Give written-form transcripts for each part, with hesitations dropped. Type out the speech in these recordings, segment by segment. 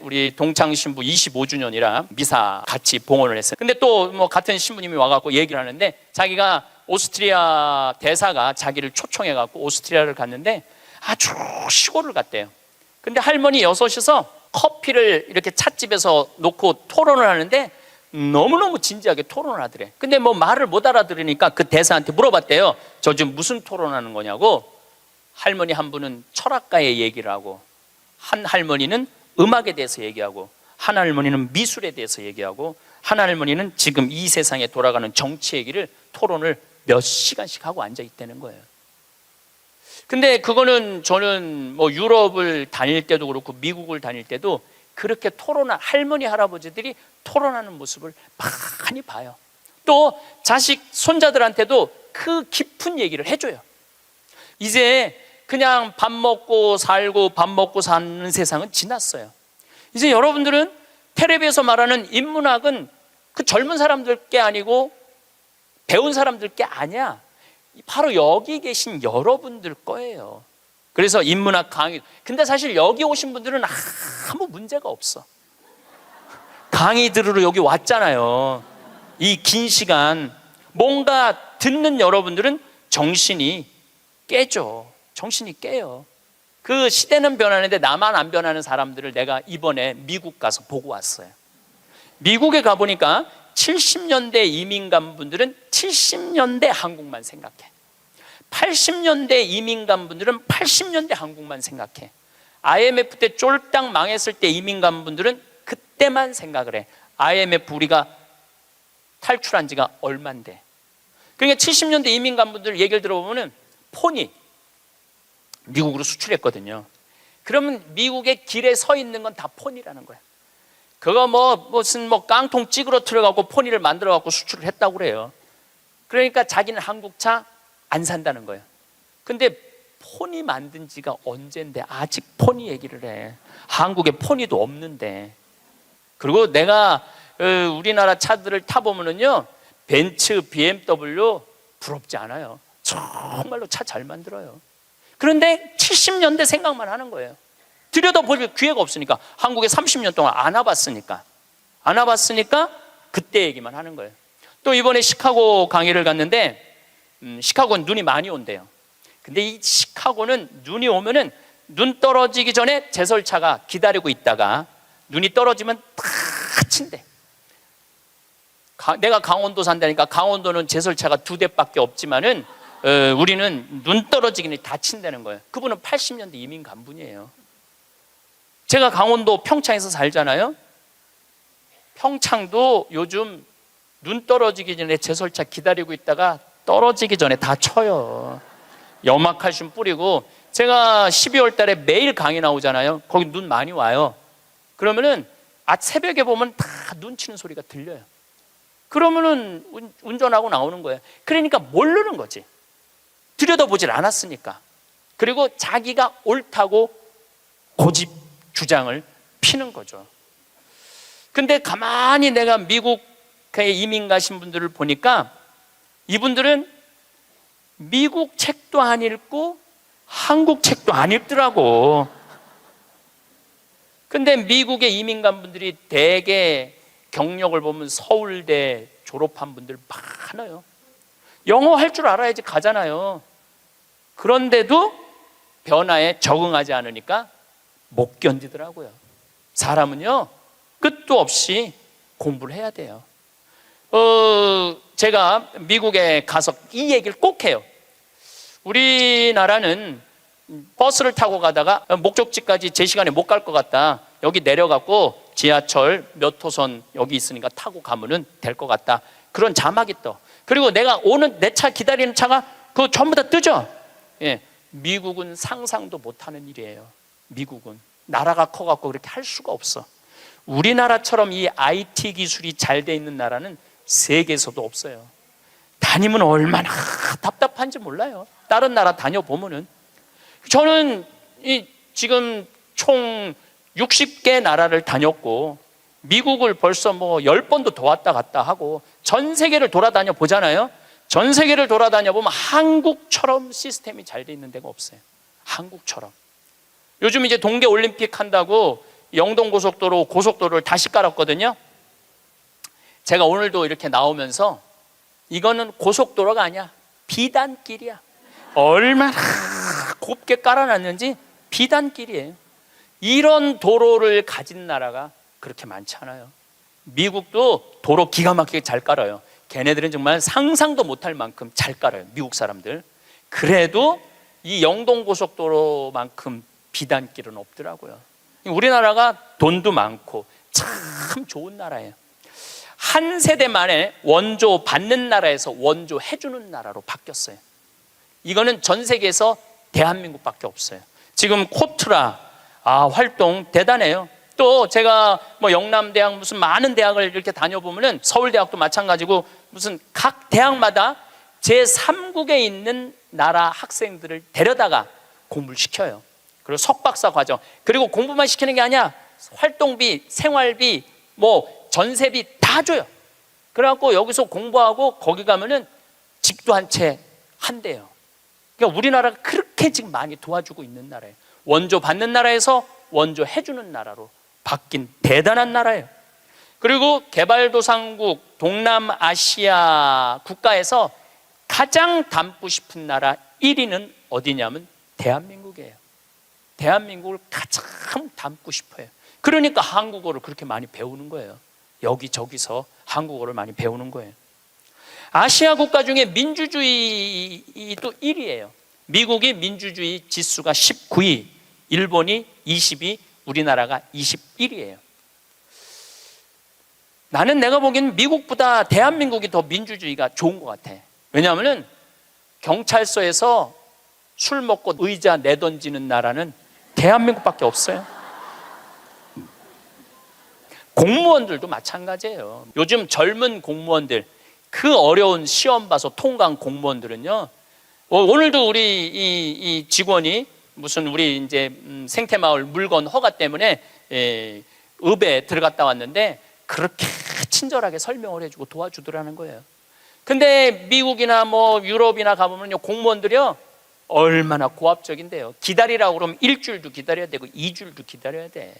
우리 동창 신부 25주년이라 미사 같이 봉헌을 했어요. 근데 또 뭐 같은 신부님이 와갖고 얘기를 하는데, 자기가 오스트리아 대사가 자기를 초청해갖고 오스트리아를 갔는데 아주 시골을 갔대요. 근데 할머니 여섯이서 커피를 이렇게 찻집에서 놓고 토론을 하는데 너무너무 진지하게 토론을 하더래. 근데 뭐 말을 못 알아들으니까 그 대사한테 물어봤대요. 저 지금 무슨 토론하는 거냐고. 할머니 한 분은 철학가의 얘기를 하고, 한 할머니는 음악에 대해서 얘기하고, 한 할머니는 미술에 대해서 얘기하고, 한 할머니는 지금 이 세상에 돌아가는 정치 얘기를 토론을 몇 시간씩 하고 앉아 있다는 거예요. 근데 그거는 저는 뭐 유럽을 다닐 때도 그렇고 미국을 다닐 때도 그렇게 토론한 할머니 할아버지들이 토론하는 모습을 많이 봐요. 또 자식 손자들한테도 그 깊은 얘기를 해줘요. 이제 그냥 밥 먹고 살고 밥 먹고 사는 세상은 지났어요. 이제 여러분들은 텔레비에서 말하는 인문학은 그 젊은 사람들 게 아니고 배운 사람들 게 아니야. 바로 여기 계신 여러분들 거예요. 그래서 인문학 강의, 근데 사실 여기 오신 분들은 아무 문제가 없어. 강의 들으러 여기 왔잖아요. 이 긴 시간 뭔가 듣는 여러분들은 정신이 깨져. 정신이 깨요. 그 시대는 변하는데 나만 안 변하는 사람들을 내가 이번에 미국 가서 보고 왔어요. 미국에 가보니까 70년대 이민 간 분들은 70년대 한국만 생각해. 80년대 이민 간 분들은 80년대 한국만 생각해. IMF 때 쫄딱 망했을 때 이민 간 분들은 그때만 생각을 해. IMF 우리가 탈출한 지가 얼만데. 그러니까 70년대 이민 간 분들 얘기를 들어보면 폰이 미국으로 수출했거든요. 그러면 미국의 길에 서 있는 건 다 폰이라는 거야. 그거 무슨 깡통 찌그러뜨려갖고 포니를 만들어갖고 수출을 했다고 그래요. 그러니까 자기는 한국차 안 산다는 거예요. 근데 포니 만든 지가 언젠데 아직 포니 얘기를 해. 한국에 포니도 없는데. 그리고 내가 우리나라 차들을 타보면은요, 벤츠, BMW 부럽지 않아요. 정말로 차 잘 만들어요. 그런데 70년대 생각만 하는 거예요. 들여다볼 기회가 없으니까. 한국에 30년 동안 안 와봤으니까 그때 얘기만 하는 거예요. 또 이번에 시카고 강의를 갔는데 시카고는 눈이 많이 온대요. 근데 이 시카고는 눈이 오면은 눈 떨어지기 전에 제설차가 기다리고 있다가 눈이 떨어지면 다 친대. 내가 강원도 산다니까 강원도는 제설차가 2대밖에 없지만은 우리는 눈 떨어지기는 다 친다는 거예요. 그분은 80년대 이민 간 분이에요. 제가 강원도 평창에서 살잖아요. 평창도 요즘 눈 떨어지기 전에 제설차 기다리고 있다가 떨어지기 전에 다 쳐요. 염화칼슘 뿌리고. 제가 12월 달에 매일 강의 나오잖아요. 거기 눈 많이 와요. 그러면은 새벽에 보면 다 눈 치는 소리가 들려요. 그러면은 운전하고 나오는 거예요. 그러니까 모르는 거지. 들여다보질 않았으니까. 그리고 자기가 옳다고 고집 주장을 피는 거죠. 근데 가만히 내가 미국에 이민 가신 분들을 보니까 이분들은 미국 책도 안 읽고 한국 책도 안 읽더라고. 근데 미국에 이민 간 분들이 대개 경력을 보면 서울대 졸업한 분들 많아요. 영어 할 줄 알아야지 가잖아요. 그런데도 변화에 적응하지 않으니까 못 견디더라고요. 사람은요, 끝도 없이 공부를 해야 돼요. 제가 미국에 가서 이 얘기를 꼭 해요. 우리나라는 버스를 타고 가다가 목적지까지 제 시간에 못 갈 것 같다. 여기 내려갖고 지하철 몇 호선 여기 있으니까 타고 가면은 될 것 같다. 그런 자막이 떠. 그리고 내가 오는 내 차 기다리는 차가 그거 전부 다 뜨죠. 예, 미국은 상상도 못하는 일이에요. 미국은 나라가 커갖고 그렇게 할 수가 없어. 우리나라처럼 이 IT 기술이 잘 돼 있는 나라는 세계에서도 없어요. 다니면 얼마나 답답한지 몰라요. 다른 나라 다녀보면은. 저는 지금 총 60개 나라를 다녔고 미국을 벌써 10번도 더 왔다 갔다 하고 전 세계를 돌아다녀 보잖아요. 전 세계를 돌아다녀 보면 한국처럼 시스템이 잘 돼 있는 데가 없어요. 한국처럼. 요즘 이제 동계올림픽 한다고 영동고속도로 고속도로를 다시 깔았거든요. 제가 오늘도 이렇게 나오면서 이거는 고속도로가 아니야, 비단길이야. 얼마나 곱게 깔아놨는지 비단길이에요. 이런 도로를 가진 나라가 그렇게 많지 않아요. 미국도 도로 기가 막히게 잘 깔아요. 걔네들은 정말 상상도 못할 만큼 잘 깔아요, 미국 사람들. 그래도 이 영동고속도로만큼 비단길은 없더라고요. 우리나라가 돈도 많고 참 좋은 나라예요. 한 세대 만에 원조 받는 나라에서 원조 해주는 나라로 바뀌었어요. 이거는 전 세계에서 대한민국밖에 없어요. 지금 코트라 활동 대단해요. 또 제가 뭐 영남대학 무슨 많은 대학을 이렇게 다녀보면은 서울대학도 마찬가지고 무슨 각 대학마다 제3국에 있는 나라 학생들을 데려다가 공부를 시켜요. 그리고 석박사 과정, 그리고 공부만 시키는 게 아니야, 활동비, 생활비, 뭐 전세비 다 줘요. 그래갖고 여기서 공부하고 거기 가면은 집도 한 채 한대요. 그러니까 우리나라가 그렇게 지금 많이 도와주고 있는 나라예요. 원조 받는 나라에서 원조 해주는 나라로 바뀐 대단한 나라예요. 그리고 개발도상국 동남아시아 국가에서 가장 닮고 싶은 나라 1위는 어디냐면 대한민국이에요. 대한민국을 가장 닮고 싶어요. 그러니까 한국어를 그렇게 많이 배우는 거예요. 여기저기서 한국어를 많이 배우는 거예요. 아시아 국가 중에 민주주의도 1위예요. 미국이 민주주의 지수가 19위, 일본이 20위, 우리나라가 21위예요. 나는 내가 보기엔 미국보다 대한민국이 더 민주주의가 좋은 것 같아. 왜냐하면 경찰서에서 술 먹고 의자 내던지는 나라는 대한민국밖에 없어요. 공무원들도 마찬가지예요. 요즘 젊은 공무원들, 그 어려운 시험 봐서 통과한 공무원들은요, 오늘도 우리 이 직원이 무슨 우리 이제 생태마을 물건 허가 때문에 읍에 들어갔다 왔는데 그렇게 친절하게 설명을 해주고 도와주더라는 거예요. 근데 미국이나 뭐 유럽이나 가보면요, 공무원들이요 얼마나 고압적인데요. 기다리라고 그러면 일주일도 기다려야 되고 2주일도 기다려야 돼.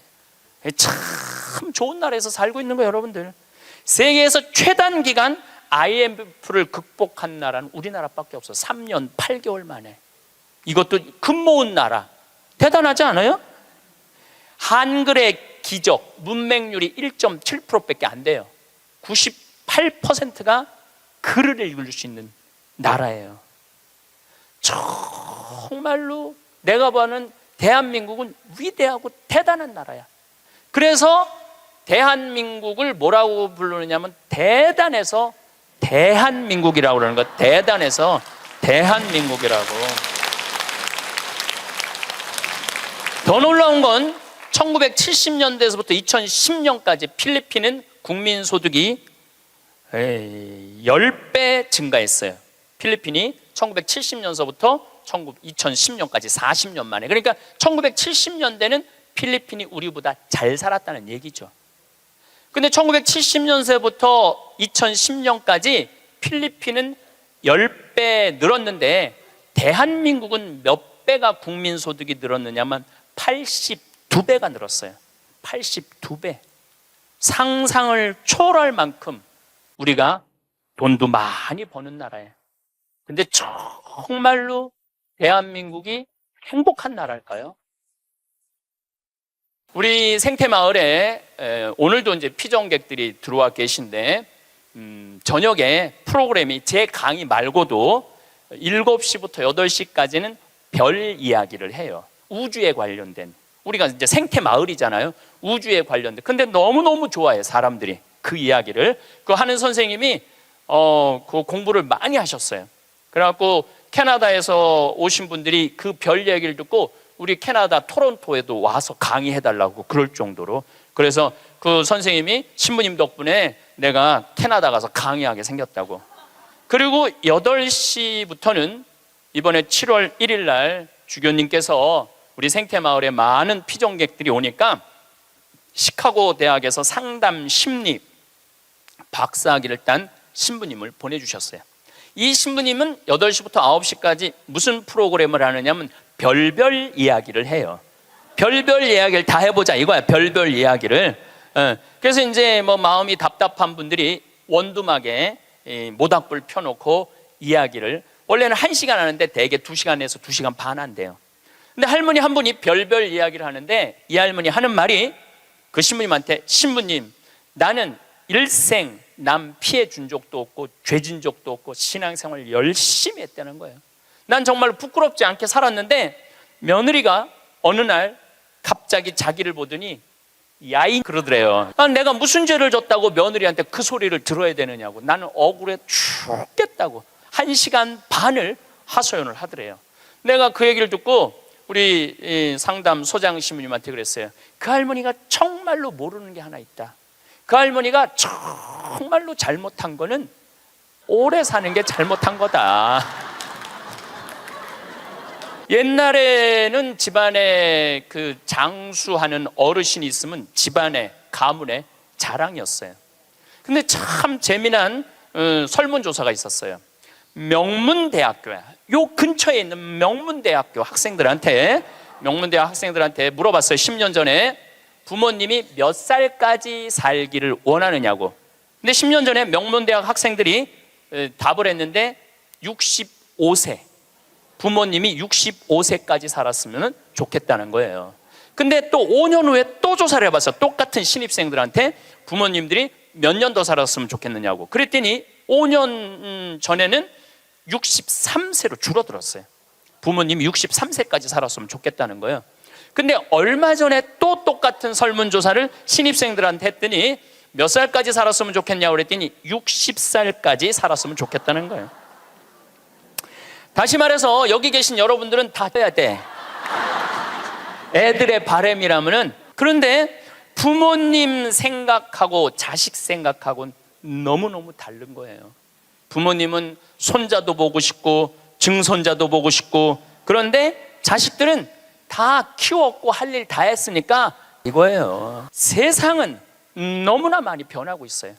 참 좋은 나라에서 살고 있는 거예요, 여러분들. 세계에서 최단 기간 IMF를 극복한 나라는 우리나라밖에 없어. 3년 8개월 만에. 이것도 금 모은 나라. 대단하지 않아요? 한글의 기적, 문맹률이 1.7%밖에 안 돼요. 98%가 글을 읽을 수 있는 나라예요. 정말로 내가 보는 대한민국은 위대하고 대단한 나라야. 그래서 대한민국을 뭐라고 부르느냐면 대단해서 대한민국이라고 그러는 거. 대단해서 대한민국이라고. 더 놀라운 건 1970년대에서부터 2010년까지 필리핀은 국민소득이 10배 증가했어요. 필리핀이 1970년서부터 2010년까지 40년 만에. 그러니까 1970년대는 필리핀이 우리보다 잘 살았다는 얘기죠. 근데 1970년세부터 2010년까지 필리핀은 10배 늘었는데 대한민국은 몇 배가 국민소득이 늘었느냐면 82배가 늘었어요. 82배. 상상을 초월할 만큼 우리가 돈도 많이 버는 나라예요. 근데 정말로 대한민국이 행복한 나라일까요? 우리 생태마을에 오늘도 이제 피정객들이 들어와 계신데 저녁에 프로그램이 제 강의 말고도 7시부터 8시까지는 별 이야기를 해요. 우주에 관련된. 우리가 이제 생태마을이잖아요. 우주에 관련된. 근데 너무너무 좋아해, 사람들이. 그 이야기를. 그 하는 선생님이 그 공부를 많이 하셨어요. 그래갖고 캐나다에서 오신 분들이 그 별 얘기를 듣고 우리 캐나다 토론토에도 와서 강의해달라고 그럴 정도로. 그래서 그 선생님이 신부님 덕분에 내가 캐나다 가서 강의하게 생겼다고. 그리고 8시부터는 이번에 7월 1일 날 주교님께서 우리 생태마을에 많은 피정객들이 오니까 시카고 대학에서 상담 심리 박사학위를 딴 신부님을 보내주셨어요. 이 신부님은 8시부터 9시까지 무슨 프로그램을 하느냐면 별별 이야기를 해요. 별별 이야기를 다 해보자 이거야. 별별 이야기를. 그래서 이제 뭐 마음이 답답한 분들이 원두막에 모닥불 펴놓고 이야기를, 원래는 1시간 하는데 대개 2시간에서 2시간 반 한대요. 근데 할머니 한 분이 별별 이야기를 하는데 이 할머니 하는 말이 그 신부님한테, 신부님, 나는 일생 남 피해 준 적도 없고 죄 진 적도 없고 신앙생활 열심히 했다는 거예요. 난 정말 부끄럽지 않게 살았는데 며느리가 어느 날 갑자기 자기를 보더니 야인 그러더래요. 내가 무슨 죄를 졌다고 며느리한테 그 소리를 들어야 되느냐고. 나는 억울해 죽겠다고 1시간 반을 하소연을 하더래요. 내가 그 얘기를 듣고 우리 상담 소장 신부님한테 그랬어요. 그 할머니가 정말로 모르는 게 하나 있다. 그 할머니가 정말로 잘못한 거는 오래 사는 게 잘못한 거다. 옛날에는 집안에 그 장수하는 어르신이 있으면 집안에 가문의 자랑이었어요. 근데 참 재미난 설문조사가 있었어요. 명문대학교야. 요 근처에 있는 명문대학교 학생들한테 물어봤어요. 10년 전에 부모님이 몇 살까지 살기를 원하느냐고. 근데 10년 전에 명문대학 학생들이 답을 했는데 65세, 부모님이 65세까지 살았으면 좋겠다는 거예요. 근데 또 5년 후에 또 조사를 해봤어. 똑같은 신입생들한테 부모님들이 몇 년 더 살았으면 좋겠느냐고. 그랬더니 5년 전에는 63세로 줄어들었어요. 부모님이 63세까지 살았으면 좋겠다는 거예요. 근데 얼마 전에 또 똑같은 설문조사를 신입생들한테 했더니 몇 살까지 살았으면 좋겠냐고 그랬더니 60살까지 살았으면 좋겠다는 거예요. 다시 말해서 여기 계신 여러분들은 다 해야 돼. 애들의 바람이라면은. 그런데 부모님 생각하고 자식 생각하고는 너무너무 다른 거예요. 부모님은 손자도 보고 싶고 증손자도 보고 싶고, 그런데 자식들은 다 키웠고 할 일 다 했으니까 이거예요. 세상은 너무나 많이 변하고 있어요.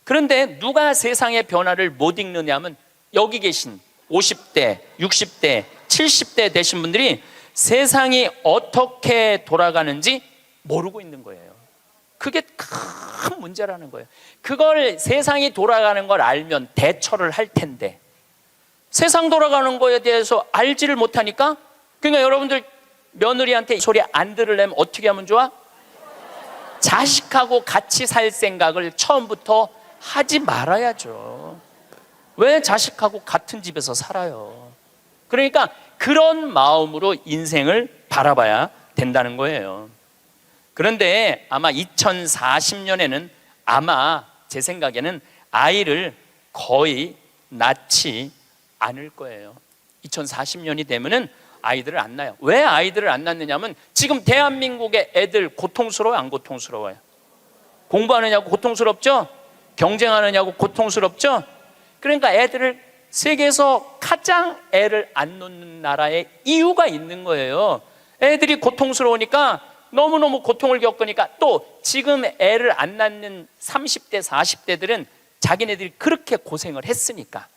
그런데 누가 세상의 변화를 못 읽느냐면 여기 계신 50대, 60대, 70대 되신 분들이 세상이 어떻게 돌아가는지 모르고 있는 거예요. 그게 큰 문제라는 거예요. 그걸, 세상이 돌아가는 걸 알면 대처를 할 텐데 세상 돌아가는 거에 대해서 알지를 못하니까, 그러니까 여러분들 며느리한테 소리 안 들으려면 어떻게 하면 좋아? 자식하고 같이 살 생각을 처음부터 하지 말아야죠. 왜 자식하고 같은 집에서 살아요? 그러니까 그런 마음으로 인생을 바라봐야 된다는 거예요. 그런데 아마 2040년에는 아마 제 생각에는 아이를 거의 낳지 않을 거예요. 2040년이 되면은 아이들을 안 낳아요. 왜 아이들을 안 낳느냐면 지금 대한민국의 애들 고통스러워요, 안 고통스러워요? 공부하느냐고 고통스럽죠? 경쟁하느냐고 고통스럽죠? 그러니까 애들을, 세계에서 가장 애를 안 놓는 나라에 이유가 있는 거예요. 애들이 고통스러우니까, 너무너무 고통을 겪으니까. 또 지금 애를 안 낳는 30대 40대들은 자기네들이 그렇게 고생을 했으니까,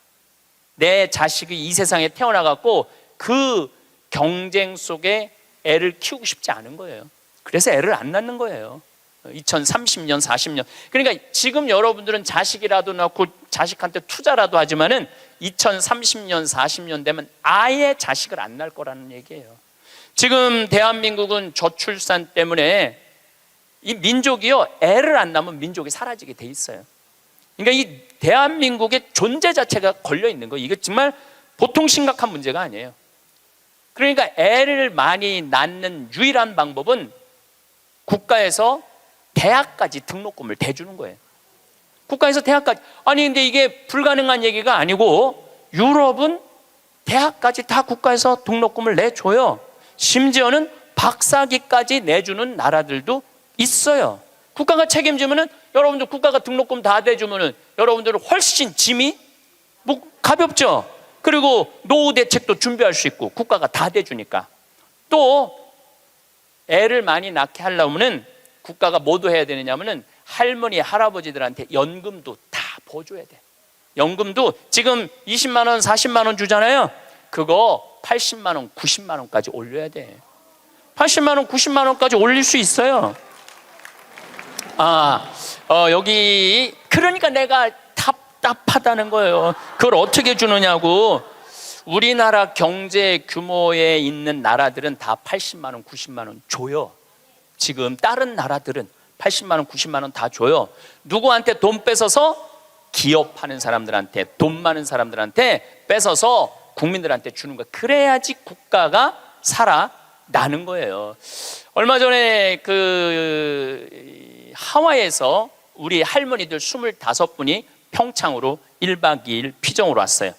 내 자식이 이 세상에 태어나갖고 그 경쟁 속에 애를 키우고 싶지 않은 거예요. 그래서 애를 안 낳는 거예요. 2030년 40년. 그러니까 지금 여러분들은 자식이라도 낳고 자식한테 투자라도 하지만은 2030년 40년 되면 아예 자식을 안 낳을 거라는 얘기예요. 지금 대한민국은 저출산 때문에 이 민족이요, 애를 안 낳으면 민족이 사라지게 돼 있어요. 그러니까 이 대한민국의 존재 자체가 걸려 있는 거예요. 이게 정말 보통 심각한 문제가 아니에요. 그러니까 애를 많이 낳는 유일한 방법은 국가에서 대학까지 등록금을 대주는 거예요. 국가에서 대학까지. 아니 근데 이게 불가능한 얘기가 아니고 유럽은 대학까지 다 국가에서 등록금을 내줘요. 심지어는 박사학위까지 내주는 나라들도 있어요. 국가가 책임지면은, 여러분들 국가가 등록금 다 대주면은 여러분들은 훨씬 짐이 가볍죠. 그리고 노후 대책도 준비할 수 있고 국가가 다 대주니까. 또 애를 많이 낳게 하려면은 국가가 뭐도 해야 되느냐면은 할머니 할아버지들한테 연금도 다 보줘야 돼. 연금도 지금 20만 원 40만 원 주잖아요. 그거 80만 원 90만 원까지 올려야 돼. 80만 원, 90만 원까지 올릴 수 있어요. 여기 그러니까 내가 답답하다는 거예요. 그걸 어떻게 주느냐고. 우리나라 경제 규모에 있는 나라들은 다 80만 원, 90만 원 줘요. 지금 다른 나라들은 80만 원, 90만 원 다 줘요. 누구한테 돈 뺏어서? 기업하는 사람들한테, 돈 많은 사람들한테 뺏어서 국민들한테 주는 거예요. 그래야지 국가가 살아나는 거예요. 얼마 전에 하와이에서 우리 할머니들 25분이 평창으로 1박 2일 피정으로 왔어요.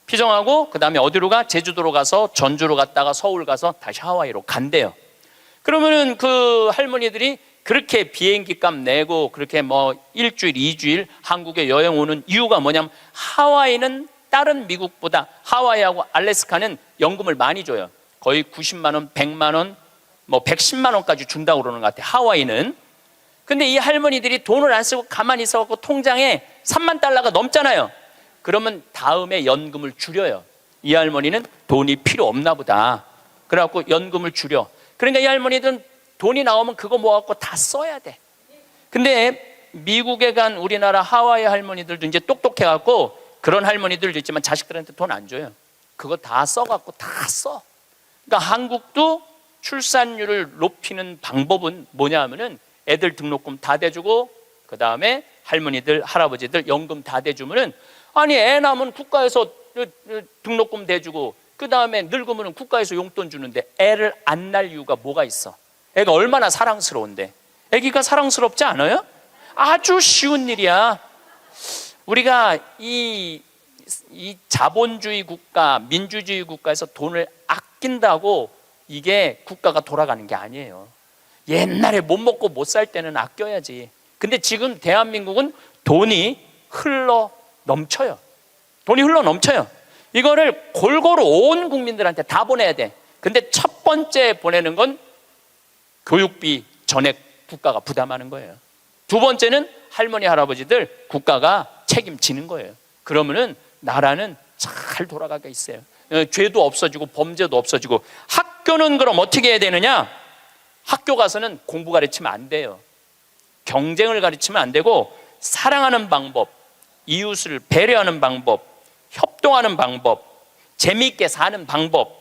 피정하고 그 다음에 어디로 가? 제주도로 가서 전주로 갔다가 서울 가서 다시 하와이로 간대요. 그러면은 그 할머니들이 그렇게 비행기 값 내고 그렇게 뭐 일주일, 2주일 한국에 여행 오는 이유가 뭐냐면 하와이는 다른 미국보다 하와이하고 알래스카는 연금을 많이 줘요. 거의 90만 원, 100만 원, 뭐 110만 원까지 준다고 그러는 것 같아요. 하와이는. 근데 이 할머니들이 돈을 안 쓰고 가만히 있어갖고 통장에 3만 달러가 넘잖아요. 그러면 다음에 연금을 줄여요. 이 할머니는 돈이 필요 없나 보다. 그래갖고 연금을 줄여. 그러니까 이 할머니들은 돈이 나오면 그거 모아갖고 다 써야 돼. 근데 미국에 간 우리나라 하와이 할머니들도 이제 똑똑해갖고 그런 할머니들도 있지만 자식들한테 돈 안 줘요. 그거 다 써갖고 다 써. 그러니까 한국도 출산율을 높이는 방법은 뭐냐 하면은 애들 등록금 다 대주고 그 다음에 할머니들, 할아버지들 연금 다 대주면은 아니 애 낳으면 국가에서 등록금 대주고 그 다음에 늙으면 국가에서 용돈 주는데 애를 안 낳을 이유가 뭐가 있어? 애가 얼마나 사랑스러운데. 애기가 사랑스럽지 않아요? 아주 쉬운 일이야. 우리가 이 자본주의 국가, 민주주의 국가에서 돈을 아낀다고 이게 국가가 돌아가는 게 아니에요. 옛날에 못 먹고 못 살 때는 아껴야지. 근데 지금 대한민국은 돈이 흘러 넘쳐요. 돈이 흘러 넘쳐요. 이거를 골고루 온 국민들한테 다 보내야 돼. 근데 첫 번째 보내는 건 교육비 전액 국가가 부담하는 거예요. 두 번째는 할머니, 할아버지들 국가가 책임지는 거예요. 그러면은 나라는 잘 돌아가게 있어요. 죄도 없어지고 범죄도 없어지고. 학교는 그럼 어떻게 해야 되느냐? 학교 가서는 공부 가르치면 안 돼요. 경쟁을 가르치면 안 되고 사랑하는 방법, 이웃을 배려하는 방법, 협동하는 방법, 재미있게 사는 방법,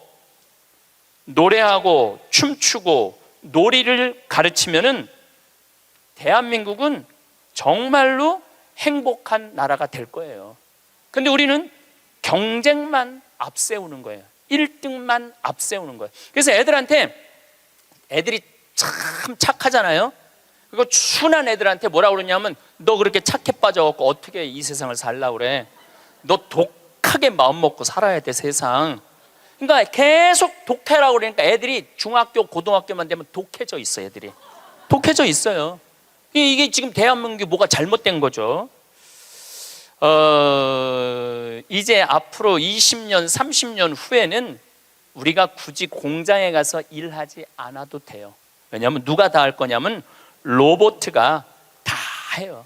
노래하고 춤추고 놀이를 가르치면은 대한민국은 정말로 행복한 나라가 될 거예요. 근데 우리는 경쟁만 앞세우는 거예요. 1등만 앞세우는 거예요. 그래서 애들이 참 착하잖아요. 그리고 순한 애들한테 뭐라고 그러냐면 너 그렇게 착해 빠져갖고 어떻게 이 세상을 살라고 그래. 너 독하게 마음 먹고 살아야 돼 세상. 그러니까 계속 독해라고 그러니까 애들이 중학교 고등학교만 되면 독해져 있어. 애들이 독해져 있어요. 이게 지금 대한민국이 뭐가 잘못된 거죠. 이제 앞으로 20년 30년 후에는 우리가 굳이 공장에 가서 일하지 않아도 돼요. 왜냐하면 누가 다 할 거냐면 로봇가 다 해요.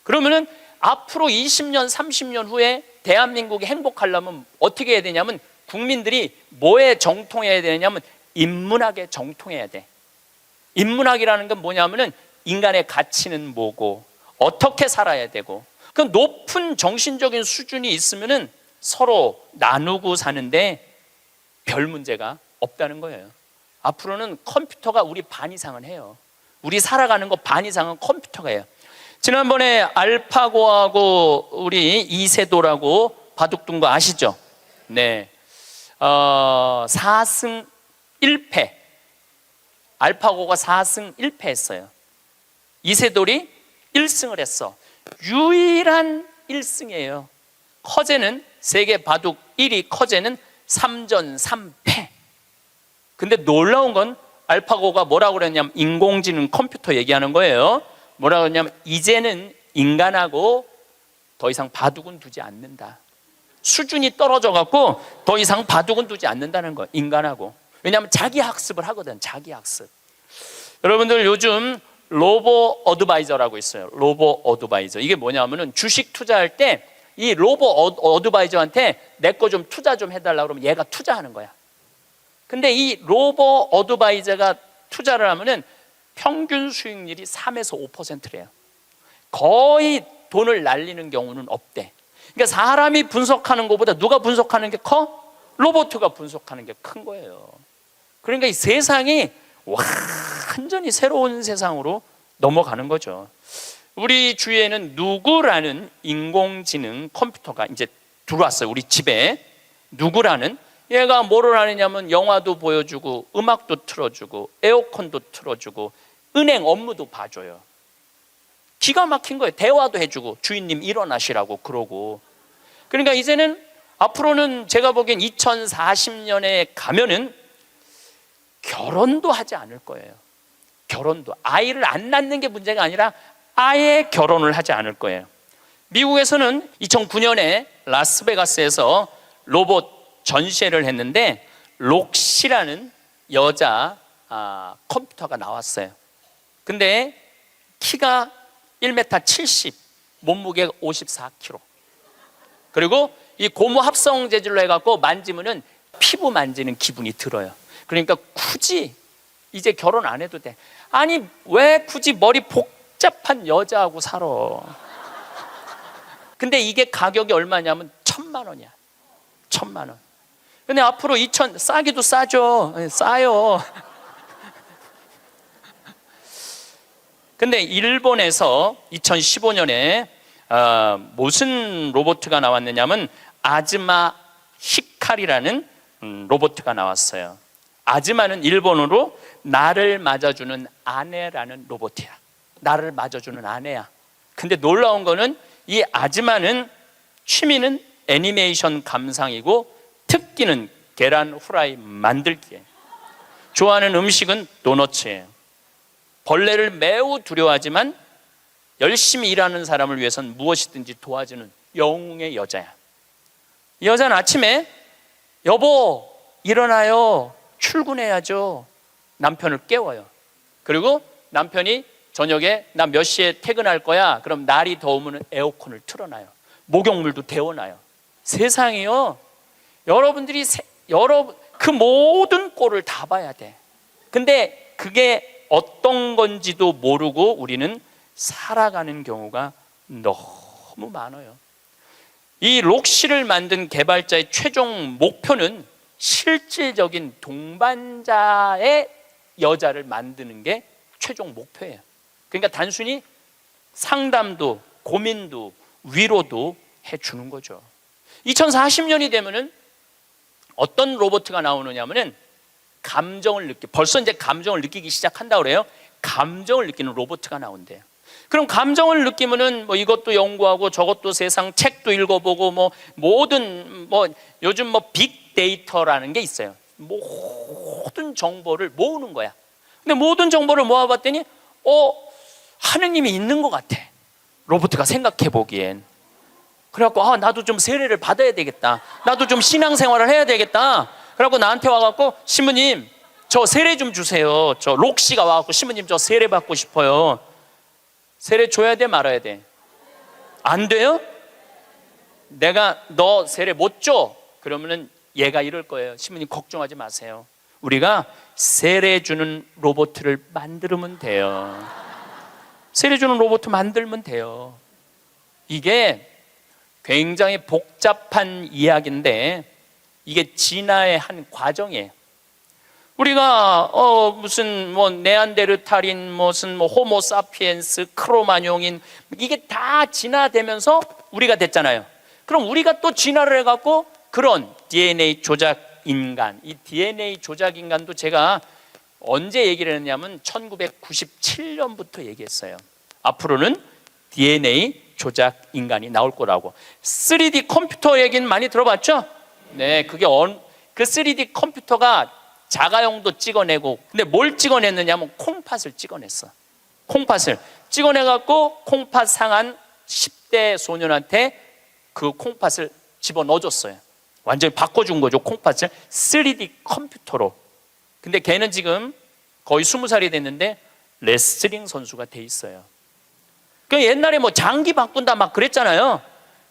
그러면은 앞으로 20년 30년 후에 대한민국이 행복하려면 어떻게 해야 되냐면 국민들이 뭐에 정통해야 되냐면 인문학에 정통해야 돼. 인문학이라는 건 뭐냐면은 인간의 가치는 뭐고 어떻게 살아야 되고 그 높은 정신적인 수준이 있으면은 서로 나누고 사는데 별 문제가 없다는 거예요. 앞으로는 컴퓨터가 우리 반 이상은 해요. 우리 살아가는 거 반 이상은 컴퓨터가 해요. 지난번에 알파고하고 우리 이세돌하고 바둑둔 거 아시죠? 네. 4승 1패. 알파고가 4승 1패 했어요. 이세돌이 1승을 했어. 유일한 1승이에요. 커제는 세계 바둑 1위 커제는 3전 3패. 근데 놀라운 건 알파고가 뭐라고 그랬냐면 인공지능 컴퓨터 얘기하는 거예요. 뭐라고 그랬냐면 이제는 인간하고 더 이상 바둑은 두지 않는다. 수준이 떨어져 갖고 더 이상 바둑은 두지 않는다는 거예요. 인간하고. 왜냐하면 자기 학습을 하거든. 자기 학습. 여러분들 요즘 로보 어드바이저라고 있어요. 로보 어드바이저. 이게 뭐냐면은 주식 투자할 때 이 로보 어드바이저한테 내 거 좀 투자 좀 해달라고 그러면 얘가 투자하는 거야. 근데 이 로보 어드바이저가 투자를 하면은 평균 수익률이 3에서 5%래요. 거의 돈을 날리는 경우는 없대. 그러니까 사람이 분석하는 것보다 누가 분석하는 게 커? 로봇가 분석하는 게 큰 거예요. 그러니까 이 세상이 완전히 새로운 세상으로 넘어가는 거죠. 우리 주위에는 누구라는 인공지능 컴퓨터가 이제 들어왔어요. 우리 집에. 누구라는, 얘가 뭐를 하느냐면 영화도 보여주고 음악도 틀어주고 에어컨도 틀어주고 은행 업무도 봐줘요. 기가 막힌 거예요. 대화도 해주고 주인님 일어나시라고 그러고. 그러니까 이제는 앞으로는 제가 보기엔 2040년에 가면은 결혼도 하지 않을 거예요. 결혼도. 아이를 안 낳는 게 문제가 아니라 아예 결혼을 하지 않을 거예요. 미국에서는 2009년에 라스베가스에서 로봇 전시회를 했는데 록시라는 여자 컴퓨터가 나왔어요. 근데 키가 1m 70, 몸무게가 54kg. 그리고 이 고무 합성 재질로 해갖고 만지면은 피부 만지는 기분이 들어요. 그러니까 굳이 이제 결혼 안 해도 돼. 아니 왜 굳이 머리 복잡한 여자하고 살아? 근데 이게 가격이 얼마냐면 1,000,000원이야. 1,000,000원. 근데 앞으로 싸기도 싸죠. 싸요. 근데 일본에서 2015년에 무슨 로봇가 나왔느냐면 아즈마 히카리라는 로봇가 나왔어요. 아즈마는 일본어로 나를 맞아주는 아내라는 로봇이야. 나를 맞아주는 아내야. 근데 놀라운 거는 이 아즈마는 취미는 애니메이션 감상이고 특기는 계란 후라이 만들기예요. 좋아하는 음식은 도너츠예요. 벌레를 매우 두려워하지만 열심히 일하는 사람을 위해서는 무엇이든지 도와주는 영웅의 여자야. 이 여자는 아침에 여보 일어나요, 출근해야죠. 남편을 깨워요. 그리고 남편이 저녁에 나 몇 시에 퇴근할 거야. 그럼 날이 더우면 에어컨을 틀어놔요. 목욕물도 데워놔요. 세상이요, 여러분들이 그 모든 꼴을 다 봐야 돼. 근데 그게 어떤 건지도 모르고 우리는 살아가는 경우가 너무 많아요. 이 록시를 만든 개발자의 최종 목표는 실질적인 동반자의 여자를 만드는 게 최종 목표예요. 그러니까 단순히 상담도 고민도 위로도 해주는 거죠. 2040년이 되면은 어떤 로봇가 나오느냐면은 감정을 벌써 이제 감정을 느끼기 시작한다고 그래요. 감정을 느끼는 로봇가 나온대요. 그럼 감정을 느끼면은 뭐 이것도 연구하고 저것도 세상 책도 읽어보고 뭐 모든 요즘 빅데이터라는 게 있어요. 모든 정보를 모으는 거야. 근데 모든 정보를 모아봤더니 하느님이 있는 것 같아. 로봇가 생각해 보기엔. 그래갖고 나도 좀 세례를 받아야 되겠다. 나도 좀 신앙생활을 해야 되겠다. 그래갖고 나한테 와갖고 신부님 저 세례 좀 주세요. 저 록시가 와갖고 신부님 저 세례 받고 싶어요. 세례 줘야 돼 말아야 돼? 안 돼요? 내가 너 세례 못 줘? 그러면은 얘가 이럴 거예요. 신부님 걱정하지 마세요. 우리가 세례 주는 로봇을 만들면 돼요. 세례 주는 로봇 만들면 돼요. 이게 굉장히 복잡한 이야기인데 이게 진화의 한 과정이에요. 우리가 무슨 네안데르탈인 무슨 호모사피엔스 크로마뇽인 이게 다 진화되면서 우리가 됐잖아요. 그럼 우리가 또 진화를 해갖고 그런 DNA 조작 인간, 이 DNA 조작 인간도 제가 언제 얘기를 했냐면 1997년부터 얘기했어요. 앞으로는 DNA 조작 인간이 나올 거라고. 3D 컴퓨터 얘기는 많이 들어봤죠? 네, 그게 그 3D 컴퓨터가 자가용도 찍어내고, 근데 뭘 찍어냈느냐면 콩팥을 찍어냈어. 콩팥을 찍어내갖고 콩팥 상한 10대 소년한테 그 콩팥을 집어넣어줬어요. 완전히 바꿔준 거죠, 콩팥을 3D 컴퓨터로. 근데 걔는 지금 거의 20살이 됐는데 레슬링 선수가 돼 있어요. 그 옛날에 장기 바꾼다 막 그랬잖아요.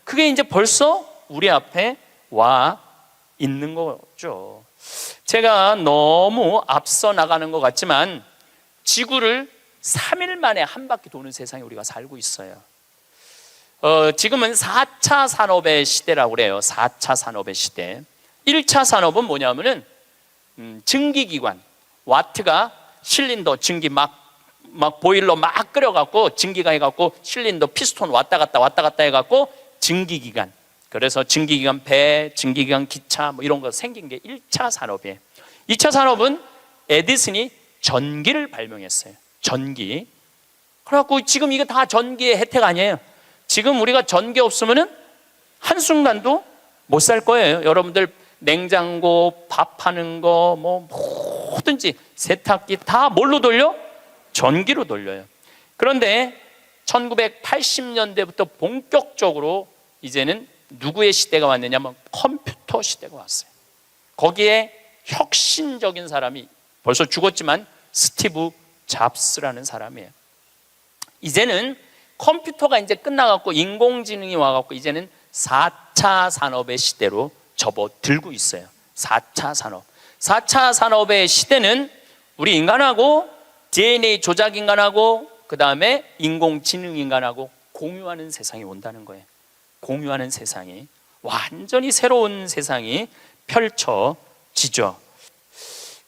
그게 이제 벌써 우리 앞에 와 있는 거죠. 제가 너무 앞서 나가는 것 같지만 지구를 3일 만에 한 바퀴 도는 세상에 우리가 살고 있어요. 지금은 4차 산업의 시대라고 그래요. 4차 산업의 시대. 1차 산업은 뭐냐면은 증기기관, 와트가 실린더 증기 막 보일러 막 끓여갖고 증기가 해갖고 실린더 피스톤 왔다 갔다 해갖고 증기기관. 그래서 증기기관 배, 증기기관 기차 뭐 이런 거 생긴 게 1차 산업이에요. 2차 산업은 에디슨이 전기를 발명했어요. 전기. 그래갖고 지금 이게 다 전기의 혜택 아니에요. 지금 우리가 전기 없으면은 한순간도 못 살 거예요. 여러분들 냉장고, 밥하는 거, 뭐 뭐든지 세탁기 다 뭘로 돌려? 전기로 돌려요. 그런데 1980년대부터 본격적으로 이제는 누구의 시대가 왔느냐면 컴퓨터 시대가 왔어요. 거기에 혁신적인 사람이 벌써 죽었지만 스티브 잡스라는 사람이에요. 이제는 컴퓨터가 이제 끝나갖고 인공지능이 와갖고 이제는 4차 산업의 시대로 접어들고 있어요. 4차 산업. 4차 산업의 시대는 우리 인간하고 DNA 조작 인간하고 그 다음에 인공지능 인간하고 공유하는 세상이 온다는 거예요. 공유하는 세상이, 완전히 새로운 세상이 펼쳐지죠.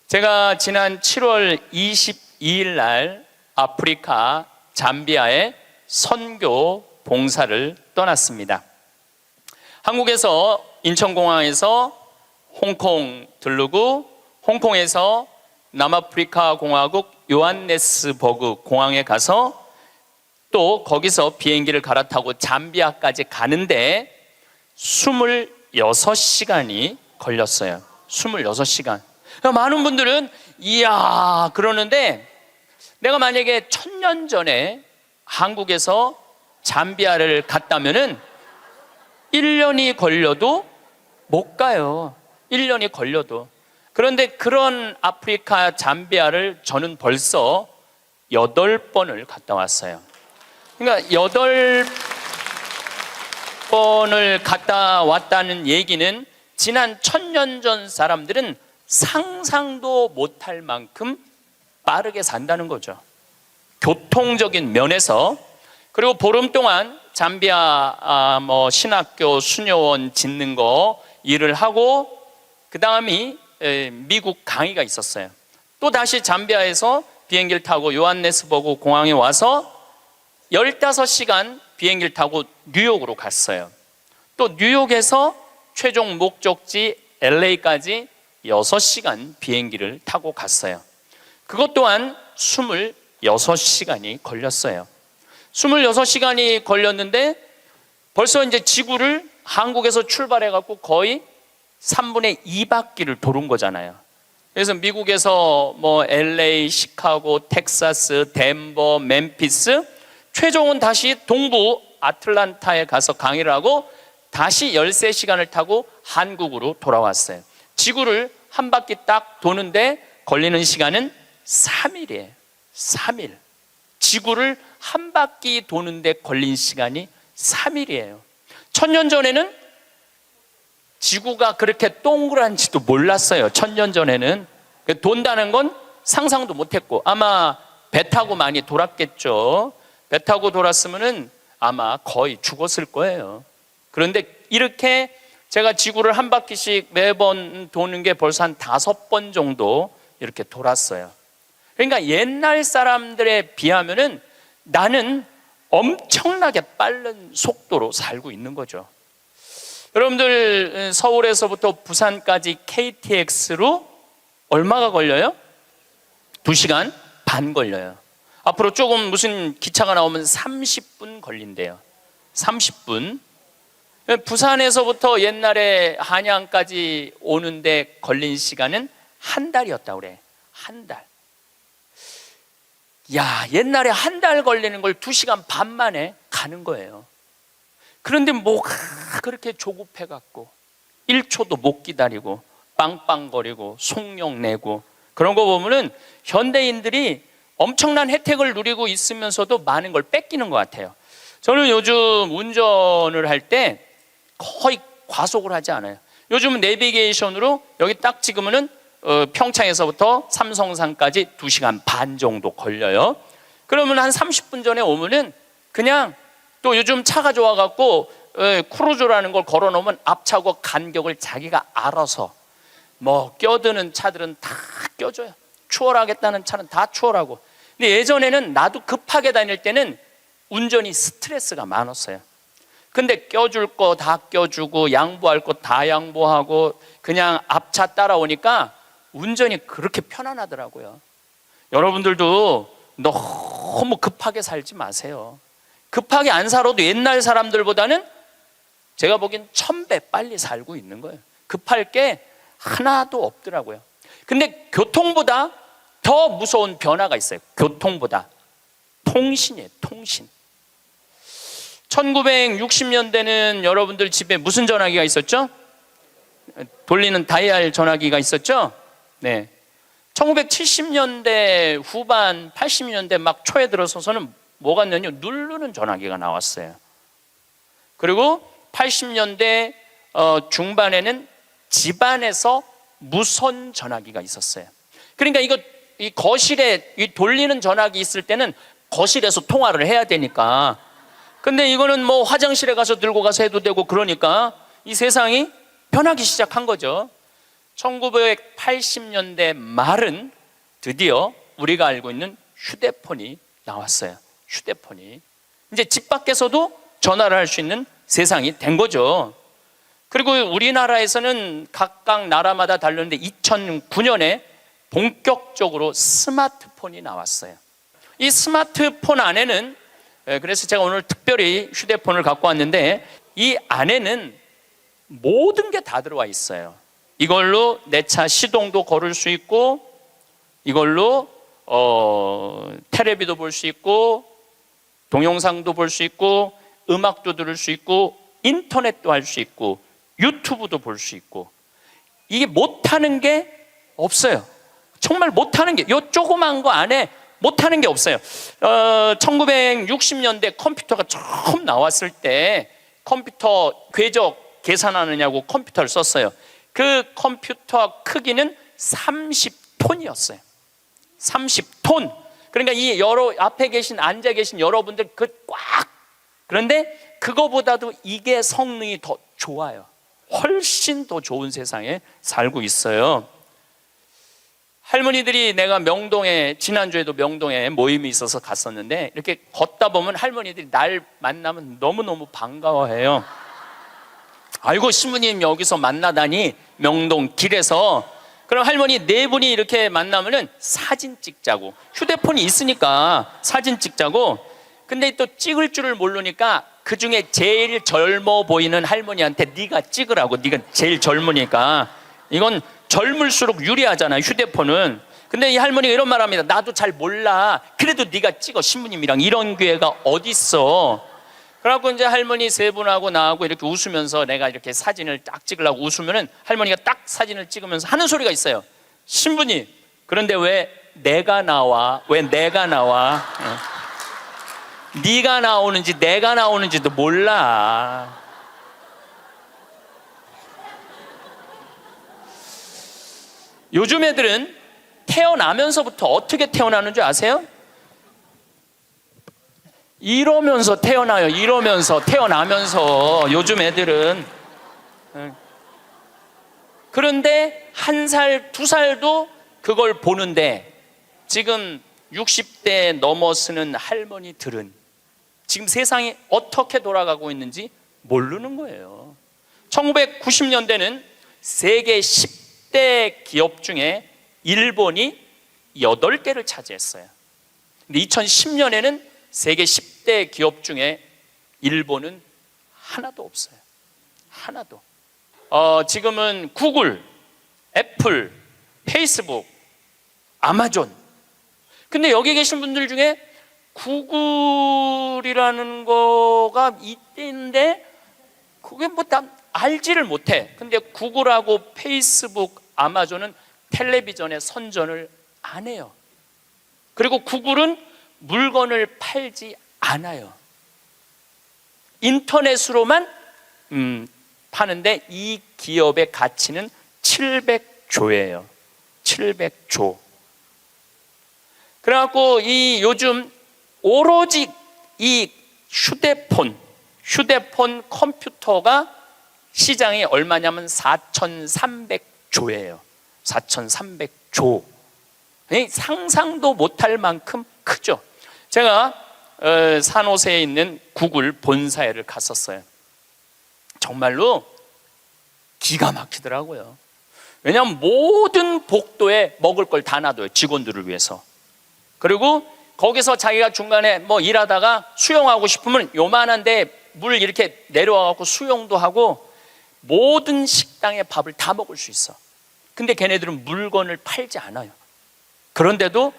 제가 지난 7월 22일 날 아프리카 잠비아에 선교 봉사를 떠났습니다. 한국에서 인천공항에서 홍콩 들르고 홍콩에서 남아프리카 공화국 요한네스버그 공항에 가서 또 거기서 비행기를 갈아타고 잠비아까지 가는데 26시간이 걸렸어요. 26시간. 많은 분들은 이야 그러는데, 내가 만약에 1000년 전에 한국에서 잠비아를 갔다면은 1년이 걸려도 못 가요. 1년이 걸려도. 그런데 그런 아프리카 잠비아를 저는 벌써 8번을 갔다 왔어요. 그러니까 8번을 갔다 왔다는 얘기는 지난 1000년 전 사람들은 상상도 못할 만큼 빠르게 산다는 거죠. 교통적인 면에서. 그리고 보름 동안 잠비아 신학교 수녀원 짓는 거 일을 하고, 그 다음이 미국 강의가 있었어요. 또 다시 잠비아에서 비행기를 타고 요한네스버그 공항에 와서 15시간 비행기를 타고 뉴욕으로 갔어요. 또 뉴욕에서 최종 목적지 LA까지 6시간 비행기를 타고 갔어요. 그것 또한 26시간이 걸렸어요. 26시간이 걸렸는데 벌써 이제 지구를 한국에서 출발해갖고 거의 3분의 2바퀴를 도는 거잖아요. 그래서 미국에서 LA, 시카고, 텍사스, 덴버, 멤피스, 최종은 다시 동부 아틀란타에 가서 강의를 하고 다시 13시간을 타고 한국으로 돌아왔어요. 지구를 한 바퀴 딱 도는데 걸리는 시간은 3일이에요. 3일. 지구를 한 바퀴 도는데 걸린 시간이 3일이에요. 1000년 전에는 지구가 그렇게 동그란지도 몰랐어요. 1000년 전에는. 돈다는 건 상상도 못했고, 아마 배 타고 많이 돌았겠죠. 배 타고 돌았으면은 아마 거의 죽었을 거예요. 그런데 이렇게 제가 지구를 한 바퀴씩 매번 도는 게 벌써 한 5번 정도 이렇게 돌았어요. 그러니까 옛날 사람들에 비하면은 나는 엄청나게 빠른 속도로 살고 있는 거죠. 여러분들 서울에서부터 부산까지 KTX로 얼마가 걸려요? 2시간 반 걸려요. 앞으로 조금 무슨 기차가 나오면 30분 걸린대요. 30분. 부산에서부터 옛날에 한양까지 오는데 걸린 시간은 한 달이었다고 그래. 한 달. 야, 옛날에 한 달 걸리는 걸 2시간 반 만에 가는 거예요. 그런데 뭐가 그렇게 조급해갖고 1초도 못 기다리고 빵빵거리고 속력 내고 그런 거 보면은 현대인들이 엄청난 혜택을 누리고 있으면서도 많은 걸 뺏기는 것 같아요. 저는 요즘 운전을 할 때 거의 과속을 하지 않아요. 요즘은 내비게이션으로 여기 딱 찍으면은 평창에서부터 삼성산까지 2시간 반 정도 걸려요. 그러면 한 30분 전에 오면은 그냥 또 요즘 차가 좋아갖고 크루즈라는 걸 걸어놓으면 앞차하고 간격을 자기가 알아서 뭐 껴드는 차들은 다 껴줘요. 추월하겠다는 차는 다 추월하고. 근데 예전에는 나도 급하게 다닐 때는 운전이 스트레스가 많았어요. 근데 껴줄 거 다 껴주고 양보할 거 다 양보하고 그냥 앞차 따라오니까 운전이 그렇게 편안하더라고요. 여러분들도 너무 급하게 살지 마세요. 급하게 안 살아도 옛날 사람들보다는 제가 보기엔 1000배 빨리 살고 있는 거예요. 급할 게 하나도 없더라고요. 근데 교통보다 더 무서운 변화가 있어요. 교통보다 통신이에요. 통신. 1960년대는 여러분들 집에 무슨 전화기가 있었죠? 돌리는 다이얼 전화기가 있었죠? 네. 1970년대 후반 80년대 막 초에 들어서서는 뭐가 있냐면 누르는 전화기가 나왔어요. 그리고 80년대 중반에는 집안에서 무선 전화기가 있었어요. 그러니까 이 거실에 이 돌리는 전화기 있을 때는 거실에서 통화를 해야 되니까. 근데 이거는 뭐 화장실에 가서 들고 가서 해도 되고 그러니까 이 세상이 변하기 시작한 거죠. 1980년대 말은 드디어 우리가 알고 있는 휴대폰이 나왔어요. 휴대폰이 이제 집 밖에서도 전화를 할 수 있는 세상이 된 거죠. 그리고 우리나라에서는 각각 나라마다 다르는데 2009년에 본격적으로 스마트폰이 나왔어요. 이 스마트폰 안에는, 그래서 제가 오늘 특별히 휴대폰을 갖고 왔는데 이 안에는 모든 게 다 들어와 있어요. 이걸로 내 차 시동도 걸을 수 있고, 이걸로 텔레비도 볼 수 있고, 동영상도 볼 수 있고, 음악도 들을 수 있고, 인터넷도 할 수 있고, 유튜브도 볼 수 있고. 이게 못하는 게 없어요. 정말 못하는 게, 요 조그만 거 안에 못하는 게 없어요. 1960년대 컴퓨터가 처음 나왔을 때 컴퓨터 궤적 계산하느냐고 컴퓨터를 썼어요. 그 컴퓨터 크기는 30톤이었어요. 30톤. 그러니까 이 앞에 앉아 계신 여러분들 그런데 그거보다도 이게 성능이 더 좋아요. 훨씬 더 좋은 세상에 살고 있어요. 할머니들이, 내가 명동에, 지난주에도 명동에 모임이 있어서 갔었는데 이렇게 걷다 보면 할머니들이 날 만나면 너무너무 반가워해요. 아이고, 신부님 여기서 만나다니, 명동 길에서. 그럼 할머니 4분이 이렇게 만나면은 사진 찍자고, 휴대폰이 있으니까 사진 찍자고. 근데 또 찍을 줄을 모르니까 그 중에 제일 젊어 보이는 할머니한테 네가 찍으라고, 네가 제일 젊으니까. 이건 젊을수록 유리하잖아요, 휴대폰은. 근데 이 할머니가 이런 말 합니다. 나도 잘 몰라. 그래도 네가 찍어, 신부님이랑. 이런 기회가 어딨어. 그래갖고 이제 할머니 3분하고 나하고 이렇게 웃으면서 내가 이렇게 사진을 딱 찍으려고 웃으면은 할머니가 딱 사진을 찍으면서 하는 소리가 있어요. 신부님, 그런데 왜 내가 나와? 왜 내가 나와? 네가 나오는지 내가 나오는지도 몰라. 요즘 애들은 태어나면서부터 어떻게 태어나는 줄 아세요? 이러면서 태어나요. 이러면서, 태어나면서. 요즘 애들은. 그런데 1살, 2살도 그걸 보는데 지금 60대 넘어서는 할머니들은 지금 세상이 어떻게 돌아가고 있는지 모르는 거예요. 1990년대는 세계 10대 기업 중에 일본이 8개를 차지했어요. 근데 2010년에는 세계 10대 기업 중에 일본은 하나도 없어요. 하나도. 지금은 구글, 애플, 페이스북, 아마존. 근데 여기 계신 분들 중에 구글이라는 거가 있는데 그게 뭐 다 알지를 못해. 근데 구글하고 페이스북, 아마존은 텔레비전에 선전을 안 해요. 그리고 구글은 물건을 팔지 않아요. 인터넷으로만 파는데 이 기업의 가치는 700조예요. 700조. 그래갖고 이 요즘 오로지 이 휴대폰 컴퓨터가 시장이 얼마냐면 4,300조예요. 4,300조. 상상도 못할 만큼 크죠. 제가 산호세에 있는 구글 본사에를 갔었어요. 정말로 기가 막히더라고요. 왜냐하면 모든 복도에 먹을 걸 다 놔둬요. 직원들을 위해서. 그리고 거기서 자기가 중간에 뭐 일하다가 수영하고 싶으면 요만한데 물 이렇게 내려와갖고 수영도 하고 모든 식당의 밥을 다 먹을 수 있어. 근데 걔네들은 물건을 팔지 않아요. 그런데도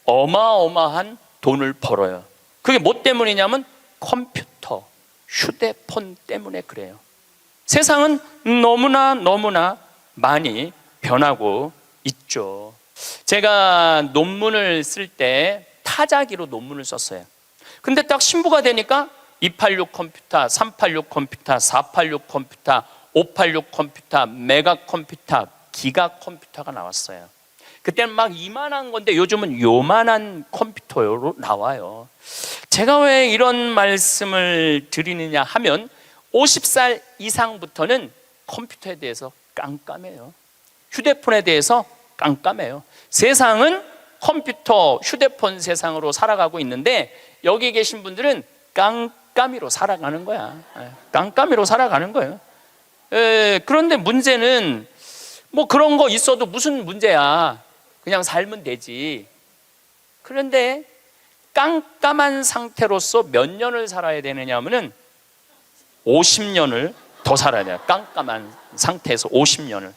어마어마한 돈을 벌어요. 그게 뭐 때문이냐면 컴퓨터, 휴대폰 때문에 그래요. 세상은 너무나 많이 변하고 있죠. 제가 논문을 쓸 때 타자기로 논문을 썼어요. 근데 딱 신부가 되니까 286 컴퓨터, 386 컴퓨터, 486 컴퓨터, 586 컴퓨터, 메가 컴퓨터, 기가 컴퓨터가 나왔어요. 그때는 막 이만한 건데 요즘은 요만한 컴퓨터로 나와요. 제가 왜 이런 말씀을 드리느냐 하면 50살 이상부터는 컴퓨터에 대해서 깜깜해요. 휴대폰에 대해서 깜깜해요. 세상은 컴퓨터, 휴대폰 세상으로 살아가고 있는데 여기 계신 분들은 깜깜이로 살아가는 거야. 깜깜이로 살아가는 거예요. 그런데 문제는 뭐 그런 거 있어도 무슨 문제야. 그냥 살면 되지. 그런데 깜깜한 상태로서 몇 년을 살아야 되느냐 하면은 50년을 더 살아야 돼요. 깜깜한 상태에서 50년을.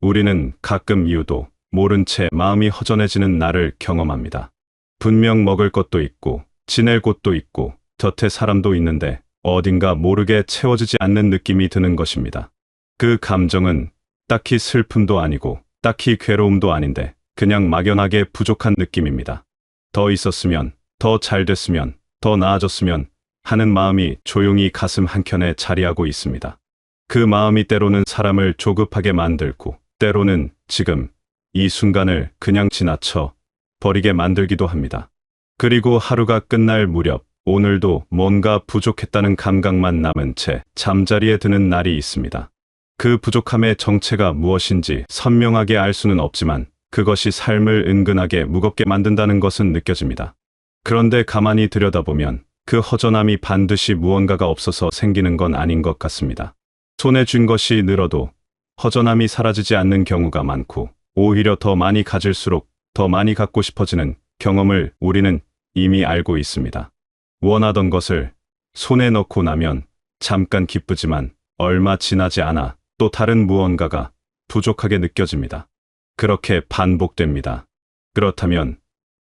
우리는 가끔 이유도 모른 채 마음이 허전해지는 날을 경험합니다. 분명 먹을 것도 있고 지낼 곳도 있고 곁에 사람도 있는데 어딘가 모르게 채워지지 않는 느낌이 드는 것입니다. 그 감정은 딱히 슬픔도 아니고 딱히 괴로움도 아닌데 그냥 막연하게 부족한 느낌입니다. 더 있었으면, 더 잘 됐으면, 더 나아졌으면 하는 마음이 조용히 가슴 한켠에 자리하고 있습니다. 그 마음이 때로는 사람을 조급하게 만들고 때로는 지금 이 순간을 그냥 지나쳐 버리게 만들기도 합니다. 그리고 하루가 끝날 무렵 오늘도 뭔가 부족했다는 감각만 남은 채 잠자리에 드는 날이 있습니다. 그 부족함의 정체가 무엇인지 선명하게 알 수는 없지만 그것이 삶을 은근하게 무겁게 만든다는 것은 느껴집니다. 그런데 가만히 들여다보면 그 허전함이 반드시 무언가가 없어서 생기는 건 아닌 것 같습니다. 손에 쥔 것이 늘어도 허전함이 사라지지 않는 경우가 많고 오히려 더 많이 가질수록 더 많이 갖고 싶어지는 경험을 우리는 이미 알고 있습니다. 원하던 것을 손에 넣고 나면 잠깐 기쁘지만 얼마 지나지 않아 또 다른 무언가가 부족하게 느껴집니다. 그렇게 반복됩니다. 그렇다면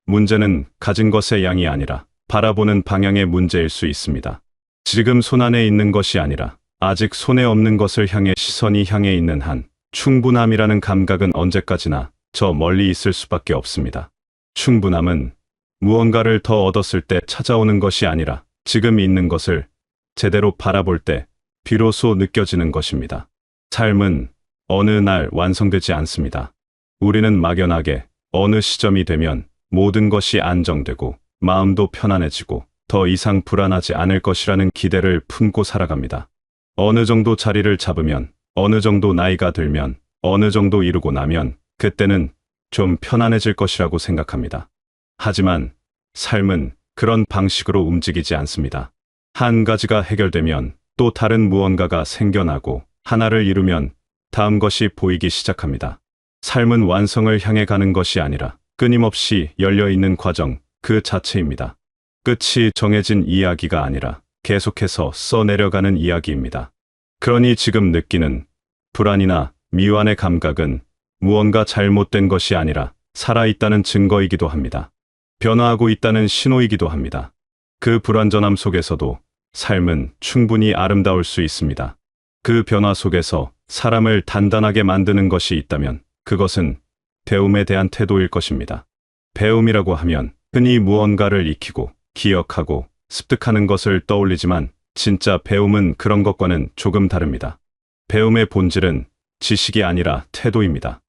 문제는 가진 것의 양이 아니라 바라보는 방향의 문제일 수 있습니다. 지금 손 안에 있는 것이 아니라 아직 손에 없는 것을 향해 시선이 향해 있는 한 충분함이라는 감각은 언제까지나 저 멀리 있을 수밖에 없습니다. 충분함은 무언가를 더 얻었을 때 찾아오는 것이 아니라 지금 있는 것을 제대로 바라볼 때 비로소 느껴지는 것입니다. 삶은 어느 날 완성되지 않습니다. 우리는 막연하게 어느 시점이 되면 모든 것이 안정되고 마음도 편안해지고 더 이상 불안하지 않을 것이라는 기대를 품고 살아갑니다. 어느 정도 자리를 잡으면, 어느 정도 나이가 들면, 어느 정도 이루고 나면 그때는 좀 편안해질 것이라고 생각합니다. 하지만 삶은 그런 방식으로 움직이지 않습니다. 한 가지가 해결되면 또 다른 무언가가 생겨나고 하나를 이루면 다음 것이 보이기 시작합니다. 삶은 완성을 향해 가는 것이 아니라 끊임없이 열려있는 과정 그 자체입니다. 끝이 정해진 이야기가 아니라 계속해서 써내려가는 이야기입니다. 그러니 지금 느끼는 불안이나 미완의 감각은 무언가 잘못된 것이 아니라 살아있다는 증거이기도 합니다. 변화하고 있다는 신호이기도 합니다. 그 불완전함 속에서도 삶은 충분히 아름다울 수 있습니다. 그 변화 속에서 사람을 단단하게 만드는 것이 있다면 그것은 배움에 대한 태도일 것입니다. 배움이라고 하면 흔히 무언가를 익히고 기억하고 습득하는 것을 떠올리지만 진짜 배움은 그런 것과는 조금 다릅니다. 배움의 본질은 지식이 아니라 태도입니다.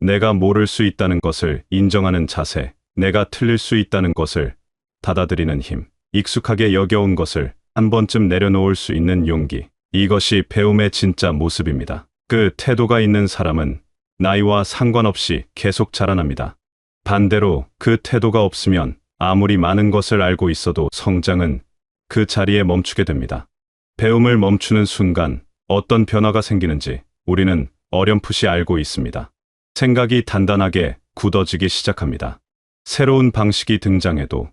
내가 모를 수 있다는 것을 인정하는 자세, 내가 틀릴 수 있다는 것을 받아들이는 힘, 익숙하게 여겨온 것을 한 번쯤 내려놓을 수 있는 용기. 이것이 배움의 진짜 모습입니다. 그 태도가 있는 사람은 나이와 상관없이 계속 자라납니다. 반대로 그 태도가 없으면 아무리 많은 것을 알고 있어도 성장은 그 자리에 멈추게 됩니다. 배움을 멈추는 순간 어떤 변화가 생기는지 우리는 어렴풋이 알고 있습니다. 생각이 단단하게 굳어지기 시작합니다. 새로운 방식이 등장해도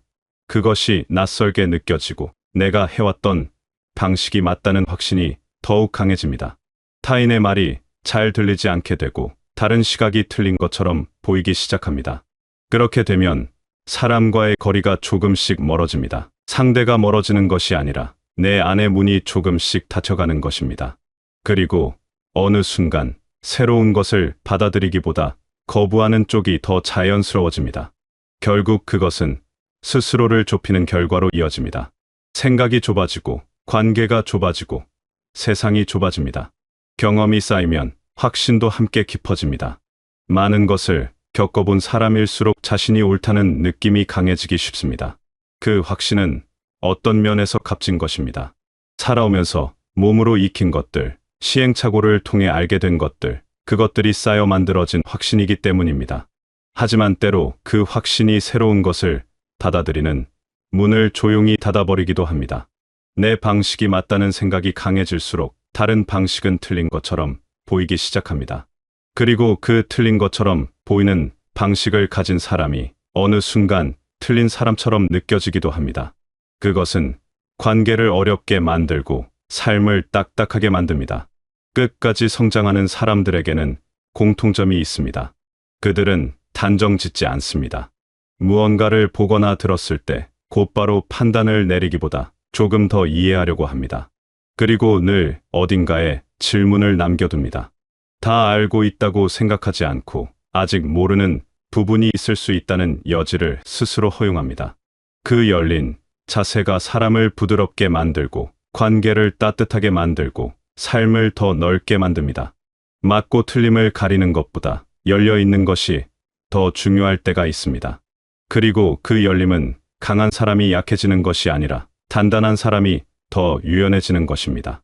그것이 낯설게 느껴지고 내가 해왔던 방식이 맞다는 확신이 더욱 강해집니다. 타인의 말이 잘 들리지 않게 되고 다른 시각이 틀린 것처럼 보이기 시작합니다. 그렇게 되면 사람과의 거리가 조금씩 멀어집니다. 상대가 멀어지는 것이 아니라 내 안의 문이 조금씩 닫혀가는 것입니다. 그리고 어느 순간 새로운 것을 받아들이기보다 거부하는 쪽이 더 자연스러워집니다. 결국 그것은 스스로를 좁히는 결과로 이어집니다. 생각이 좁아지고 관계가 좁아지고 세상이 좁아집니다. 경험이 쌓이면 확신도 함께 깊어집니다. 많은 것을 겪어본 사람일수록 자신이 옳다는 느낌이 강해지기 쉽습니다. 그 확신은 어떤 면에서 값진 것입니다. 살아오면서 몸으로 익힌 것들, 시행착오를 통해 알게 된 것들, 그것들이 쌓여 만들어진 확신이기 때문입니다. 하지만 때로 그 확신이 새로운 것을 받아들이는 문을 조용히 닫아버리기도 합니다. 내 방식이 맞다는 생각이 강해질수록 다른 방식은 틀린 것처럼 보이기 시작합니다. 그리고 그 틀린 것처럼 보이는 방식을 가진 사람이 어느 순간 틀린 사람처럼 느껴지기도 합니다. 그것은 관계를 어렵게 만들고 삶을 딱딱하게 만듭니다. 끝까지 성장하는 사람들에게는 공통점이 있습니다. 그들은 단정 짓지 않습니다. 무언가를 보거나 들었을 때 곧바로 판단을 내리기보다 조금 더 이해하려고 합니다. 그리고 늘 어딘가에 질문을 남겨둡니다. 다 알고 있다고 생각하지 않고 아직 모르는 부분이 있을 수 있다는 여지를 스스로 허용합니다. 그 열린 자세가 사람을 부드럽게 만들고 관계를 따뜻하게 만들고 삶을 더 넓게 만듭니다. 맞고 틀림을 가리는 것보다 열려 있는 것이 더 중요할 때가 있습니다. 그리고 그 열림은 강한 사람이 약해지는 것이 아니라 단단한 사람이 더 유연해지는 것입니다.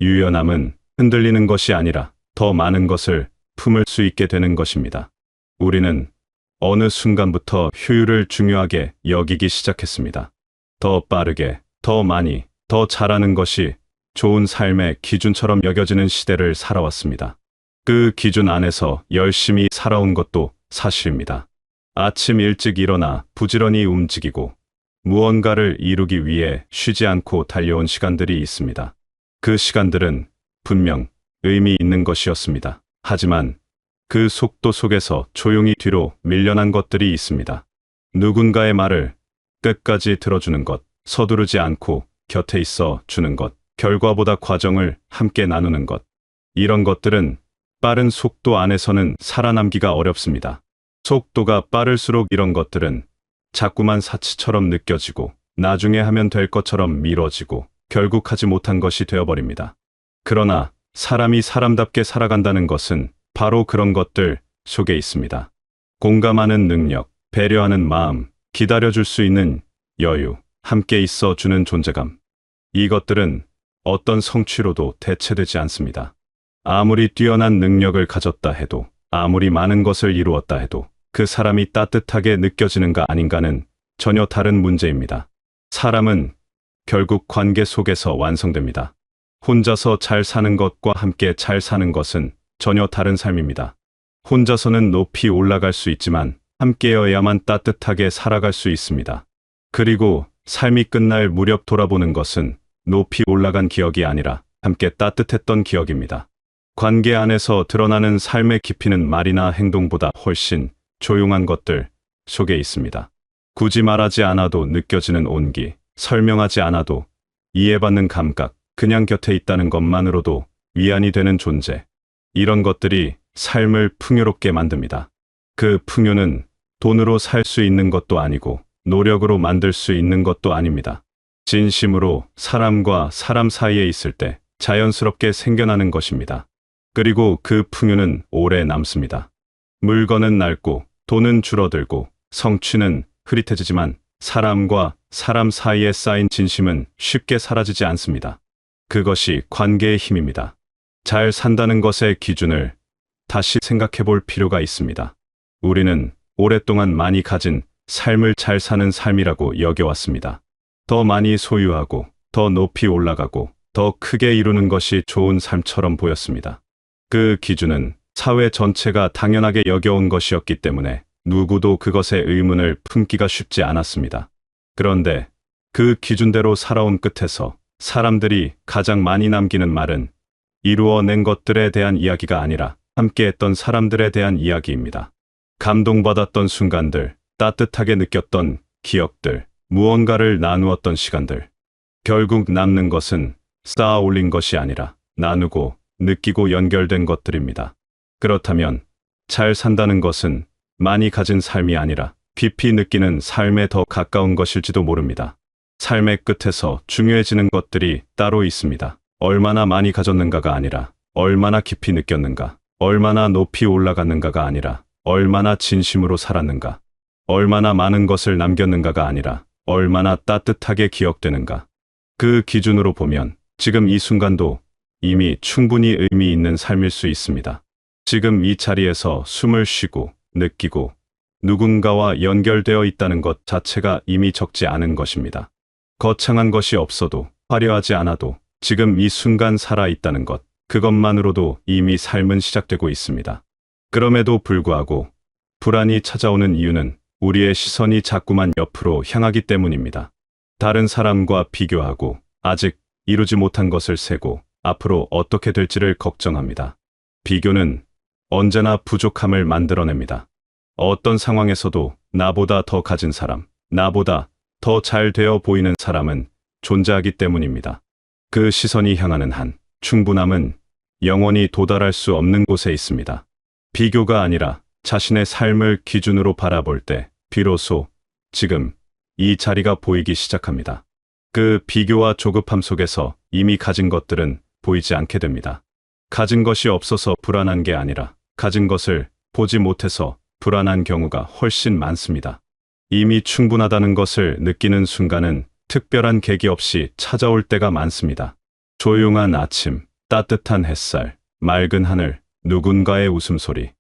유연함은 흔들리는 것이 아니라 더 많은 것을 품을 수 있게 되는 것입니다. 우리는 어느 순간부터 효율을 중요하게 여기기 시작했습니다. 더 빠르게, 더 많이, 더 잘하는 것이 좋은 삶의 기준처럼 여겨지는 시대를 살아왔습니다. 그 기준 안에서 열심히 살아온 것도 사실입니다. 아침 일찍 일어나 부지런히 움직이고 무언가를 이루기 위해 쉬지 않고 달려온 시간들이 있습니다. 그 시간들은 분명 의미 있는 것이었습니다. 하지만 그 속도 속에서 조용히 뒤로 밀려난 것들이 있습니다. 누군가의 말을 끝까지 들어주는 것, 서두르지 않고 곁에 있어 주는 것, 결과보다 과정을 함께 나누는 것. 이런 것들은 빠른 속도 안에서는 살아남기가 어렵습니다. 속도가 빠를수록 이런 것들은 자꾸만 사치처럼 느껴지고 나중에 하면 될 것처럼 미뤄지고 결국 하지 못한 것이 되어버립니다. 그러나 사람이 사람답게 살아간다는 것은 바로 그런 것들 속에 있습니다. 공감하는 능력, 배려하는 마음, 기다려줄 수 있는 여유, 함께 있어 주는 존재감. 이것들은 어떤 성취로도 대체되지 않습니다. 아무리 뛰어난 능력을 가졌다 해도, 아무리 많은 것을 이루었다 해도 그 사람이 따뜻하게 느껴지는가 아닌가는 전혀 다른 문제입니다. 사람은 결국 관계 속에서 완성됩니다. 혼자서 잘 사는 것과 함께 잘 사는 것은 전혀 다른 삶입니다. 혼자서는 높이 올라갈 수 있지만 함께여야만 따뜻하게 살아갈 수 있습니다. 그리고 삶이 끝날 무렵 돌아보는 것은 높이 올라간 기억이 아니라 함께 따뜻했던 기억입니다. 관계 안에서 드러나는 삶의 깊이는 말이나 행동보다 훨씬 조용한 것들 속에 있습니다. 굳이 말하지 않아도 느껴지는 온기, 설명하지 않아도 이해받는 감각, 그냥 곁에 있다는 것만으로도 위안이 되는 존재. 이런 것들이 삶을 풍요롭게 만듭니다. 그 풍요는 돈으로 살 수 있는 것도 아니고 노력으로 만들 수 있는 것도 아닙니다. 진심으로 사람과 사람 사이에 있을 때 자연스럽게 생겨나는 것입니다. 그리고 그 풍요는 오래 남습니다. 물건은 낡고 돈은 줄어들고 성취는 흐릿해지지만 사람과 사람 사이에 쌓인 진심은 쉽게 사라지지 않습니다. 그것이 관계의 힘입니다. 잘 산다는 것의 기준을 다시 생각해 볼 필요가 있습니다. 우리는 오랫동안 많이 가진 삶을 잘 사는 삶이라고 여겨왔습니다. 더 많이 소유하고 더 높이 올라가고 더 크게 이루는 것이 좋은 삶처럼 보였습니다. 그 기준은 사회 전체가 당연하게 여겨온 것이었기 때문에 누구도 그것에 의문을 품기가 쉽지 않았습니다. 그런데 그 기준대로 살아온 끝에서 사람들이 가장 많이 남기는 말은 이루어낸 것들에 대한 이야기가 아니라 함께했던 사람들에 대한 이야기입니다. 감동받았던 순간들, 따뜻하게 느꼈던 기억들, 무언가를 나누었던 시간들. 결국 남는 것은 쌓아 올린 것이 아니라 나누고 느끼고 연결된 것들입니다. 그렇다면 잘 산다는 것은 많이 가진 삶이 아니라 깊이 느끼는 삶에 더 가까운 것일지도 모릅니다. 삶의 끝에서 중요해지는 것들이 따로 있습니다. 얼마나 많이 가졌는가가 아니라 얼마나 깊이 느꼈는가, 얼마나 높이 올라갔는가가 아니라 얼마나 진심으로 살았는가, 얼마나 많은 것을 남겼는가가 아니라 얼마나 따뜻하게 기억되는가. 그 기준으로 보면 지금 이 순간도 이미 충분히 의미 있는 삶일 수 있습니다. 지금 이 자리에서 숨을 쉬고 느끼고 누군가와 연결되어 있다는 것 자체가 이미 적지 않은 것입니다. 거창한 것이 없어도 화려하지 않아도 지금 이 순간 살아 있다는 것, 그것만으로도 이미 삶은 시작되고 있습니다. 그럼에도 불구하고 불안이 찾아오는 이유는 우리의 시선이 자꾸만 옆으로 향하기 때문입니다. 다른 사람과 비교하고 아직 이루지 못한 것을 세고 앞으로 어떻게 될지를 걱정합니다. 비교는 언제나 부족함을 만들어냅니다. 어떤 상황에서도 나보다 더 가진 사람, 나보다 더 잘 되어 보이는 사람은 존재하기 때문입니다. 그 시선이 향하는 한 충분함은 영원히 도달할 수 없는 곳에 있습니다. 비교가 아니라 자신의 삶을 기준으로 바라볼 때 비로소 지금 이 자리가 보이기 시작합니다. 그 비교와 조급함 속에서 이미 가진 것들은 보이지 않게 됩니다. 가진 것이 없어서 불안한 게 아니라 가진 것을 보지 못해서 불안한 경우가 훨씬 많습니다. 이미 충분하다는 것을 느끼는 순간은 특별한 계기 없이 찾아올 때가 많습니다. 조용한 아침, 따뜻한 햇살, 맑은 하늘, 누군가의 웃음소리.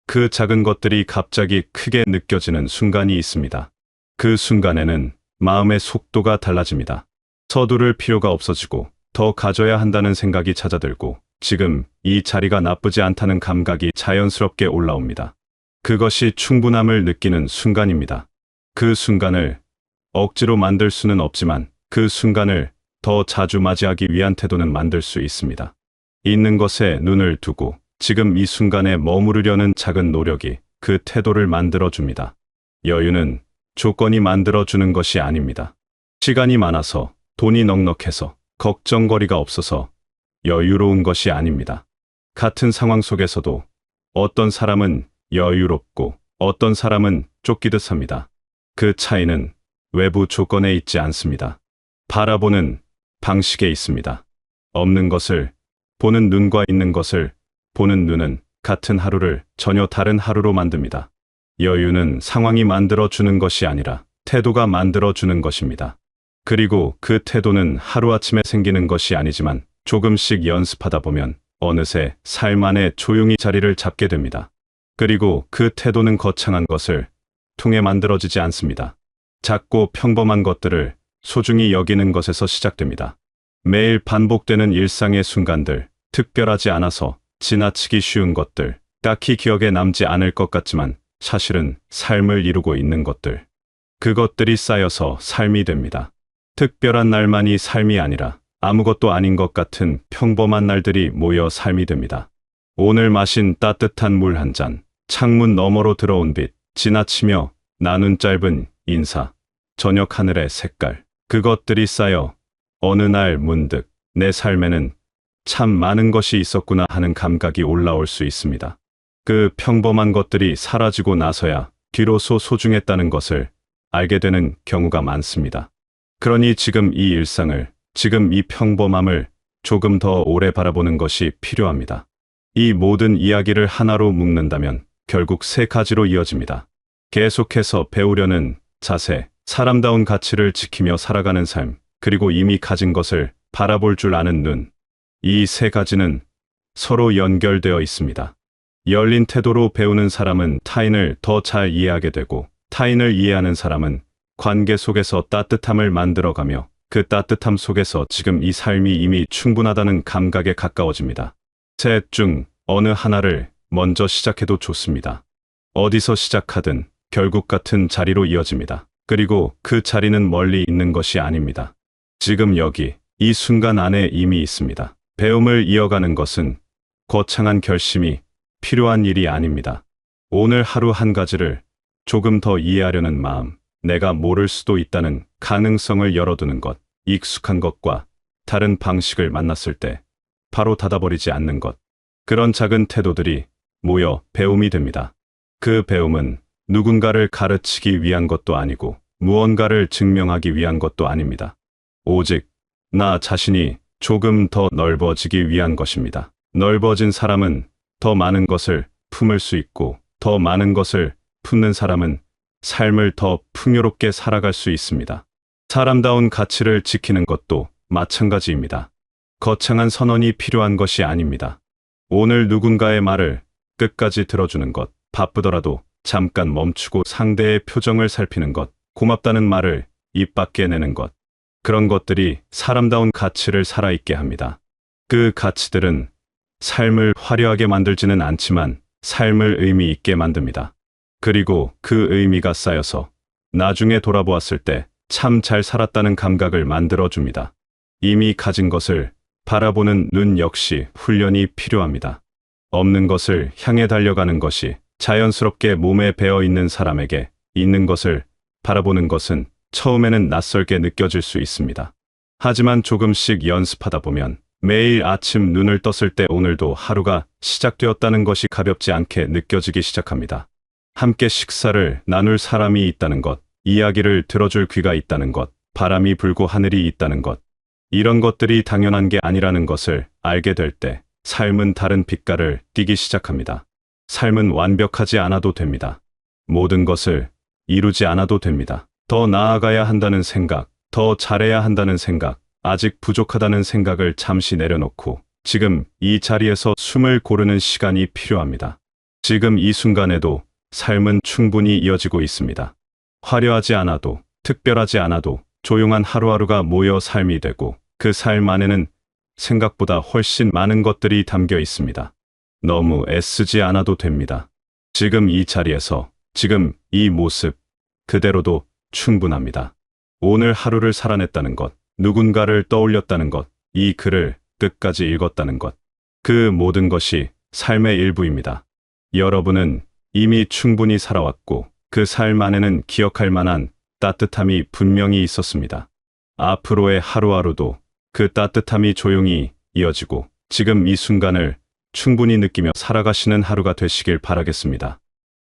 그 작은 것들이 갑자기 크게 느껴지는 순간이 있습니다. 그 순간에는 마음의 속도가 달라집니다. 서두를 필요가 없어지고 더 가져야 한다는 생각이 찾아들고 지금 이 자리가 나쁘지 않다는 감각이 자연스럽게 올라옵니다. 그것이 충분함을 느끼는 순간입니다. 그 순간을 억지로 만들 수는 없지만 그 순간을 더 자주 맞이하기 위한 태도는 만들 수 있습니다. 있는 것에 눈을 두고 지금 이 순간에 머무르려는 작은 노력이 그 태도를 만들어줍니다. 여유는 조건이 만들어주는 것이 아닙니다. 시간이 많아서, 돈이 넉넉해서, 걱정거리가 없어서 여유로운 것이 아닙니다. 같은 상황 속에서도 어떤 사람은 여유롭고 어떤 사람은 쫓기듯 삽니다. 그 차이는 외부 조건에 있지 않습니다. 바라보는 방식에 있습니다. 없는 것을 보는 눈과 있는 것을 보는 눈은 같은 하루를 전혀 다른 하루로 만듭니다. 여유는 상황이 만들어주는 것이 아니라 태도가 만들어주는 것입니다. 그리고 그 태도는 하루아침에 생기는 것이 아니지만 조금씩 연습하다 보면 어느새 삶 안에 조용히 자리를 잡게 됩니다. 그리고 그 태도는 거창한 것을 통해 만들어지지 않습니다. 작고 평범한 것들을 소중히 여기는 것에서 시작됩니다. 매일 반복되는 일상의 순간들, 특별하지 않아서 지나치기 쉬운 것들, 딱히 기억에 남지 않을 것 같지만 사실은 삶을 이루고 있는 것들. 그것들이 쌓여서 삶이 됩니다. 특별한 날만이 삶이 아니라 아무것도 아닌 것 같은 평범한 날들이 모여 삶이 됩니다. 오늘 마신 따뜻한 물 한 잔, 창문 너머로 들어온 빛, 지나치며 나눈 짧은 인사, 저녁 하늘의 색깔, 그것들이 쌓여 어느 날 문득 내 삶에는 참 많은 것이 있었구나 하는 감각이 올라올 수 있습니다. 그 평범한 것들이 사라지고 나서야 비로소 소중했다는 것을 알게 되는 경우가 많습니다. 그러니 지금 이 일상을, 지금 이 평범함을 조금 더 오래 바라보는 것이 필요합니다. 이 모든 이야기를 하나로 묶는다면 결국 세 가지로 이어집니다. 계속해서 배우려는 자세, 사람다운 가치를 지키며 살아가는 삶, 그리고 이미 가진 것을 바라볼 줄 아는 눈. 이 세 가지는 서로 연결되어 있습니다. 열린 태도로 배우는 사람은 타인을 더 잘 이해하게 되고, 타인을 이해하는 사람은 관계 속에서 따뜻함을 만들어가며 그 따뜻함 속에서 지금 이 삶이 이미 충분하다는 감각에 가까워집니다. 셋 중 어느 하나를 먼저 시작해도 좋습니다. 어디서 시작하든 결국 같은 자리로 이어집니다. 그리고 그 자리는 멀리 있는 것이 아닙니다. 지금 여기, 이 순간 안에 이미 있습니다. 배움을 이어가는 것은 거창한 결심이 필요한 일이 아닙니다. 오늘 하루 한 가지를 조금 더 이해하려는 마음, 내가 모를 수도 있다는 가능성을 열어두는 것, 익숙한 것과 다른 방식을 만났을 때 바로 닫아버리지 않는 것. 그런 작은 태도들이 모여 배움이 됩니다. 그 배움은 누군가를 가르치기 위한 것도 아니고 무언가를 증명하기 위한 것도 아닙니다. 오직 나 자신이 조금 더 넓어지기 위한 것입니다. 넓어진 사람은 더 많은 것을 품을 수 있고, 더 많은 것을 품는 사람은 삶을 더 풍요롭게 살아갈 수 있습니다. 사람다운 가치를 지키는 것도 마찬가지입니다. 거창한 선언이 필요한 것이 아닙니다. 오늘 누군가의 말을 끝까지 들어주는 것, 바쁘더라도 잠깐 멈추고 상대의 표정을 살피는 것, 고맙다는 말을 입 밖에 내는 것. 그런 것들이 사람다운 가치를 살아있게 합니다. 그 가치들은 삶을 화려하게 만들지는 않지만 삶을 의미 있게 만듭니다. 그리고 그 의미가 쌓여서 나중에 돌아보았을 때 참 잘 살았다는 감각을 만들어줍니다. 이미 가진 것을 바라보는 눈 역시 훈련이 필요합니다. 없는 것을 향해 달려가는 것이 자연스럽게 몸에 배어 있는 사람에게 있는 것을 바라보는 것은 처음에는 낯설게 느껴질 수 있습니다. 하지만 조금씩 연습하다 보면 매일 아침 눈을 떴을 때 오늘도 하루가 시작되었다는 것이 가볍지 않게 느껴지기 시작합니다. 함께 식사를 나눌 사람이 있다는 것, 이야기를 들어줄 귀가 있다는 것, 바람이 불고 하늘이 있다는 것. 이런 것들이 당연한 게 아니라는 것을 알게 될 때 삶은 다른 빛깔을 띠기 시작합니다. 삶은 완벽하지 않아도 됩니다. 모든 것을 이루지 않아도 됩니다. 더 나아가야 한다는 생각, 더 잘해야 한다는 생각, 아직 부족하다는 생각을 잠시 내려놓고 지금 이 자리에서 숨을 고르는 시간이 필요합니다. 지금 이 순간에도 삶은 충분히 이어지고 있습니다. 화려하지 않아도, 특별하지 않아도 조용한 하루하루가 모여 삶이 되고 그 삶 안에는 생각보다 훨씬 많은 것들이 담겨 있습니다. 너무 애쓰지 않아도 됩니다. 지금 이 자리에서, 지금 이 모습 그대로도 충분합니다. 오늘 하루를 살아냈다는 것, 누군가를 떠올렸다는 것, 이 글을 끝까지 읽었다는 것. 그 모든 것이 삶의 일부입니다. 여러분은 이미 충분히 살아왔고 그 삶 안에는 기억할 만한 따뜻함이 분명히 있었습니다. 앞으로의 하루하루도 그 따뜻함이 조용히 이어지고 지금 이 순간을 충분히 느끼며 살아가시는 하루가 되시길 바라겠습니다.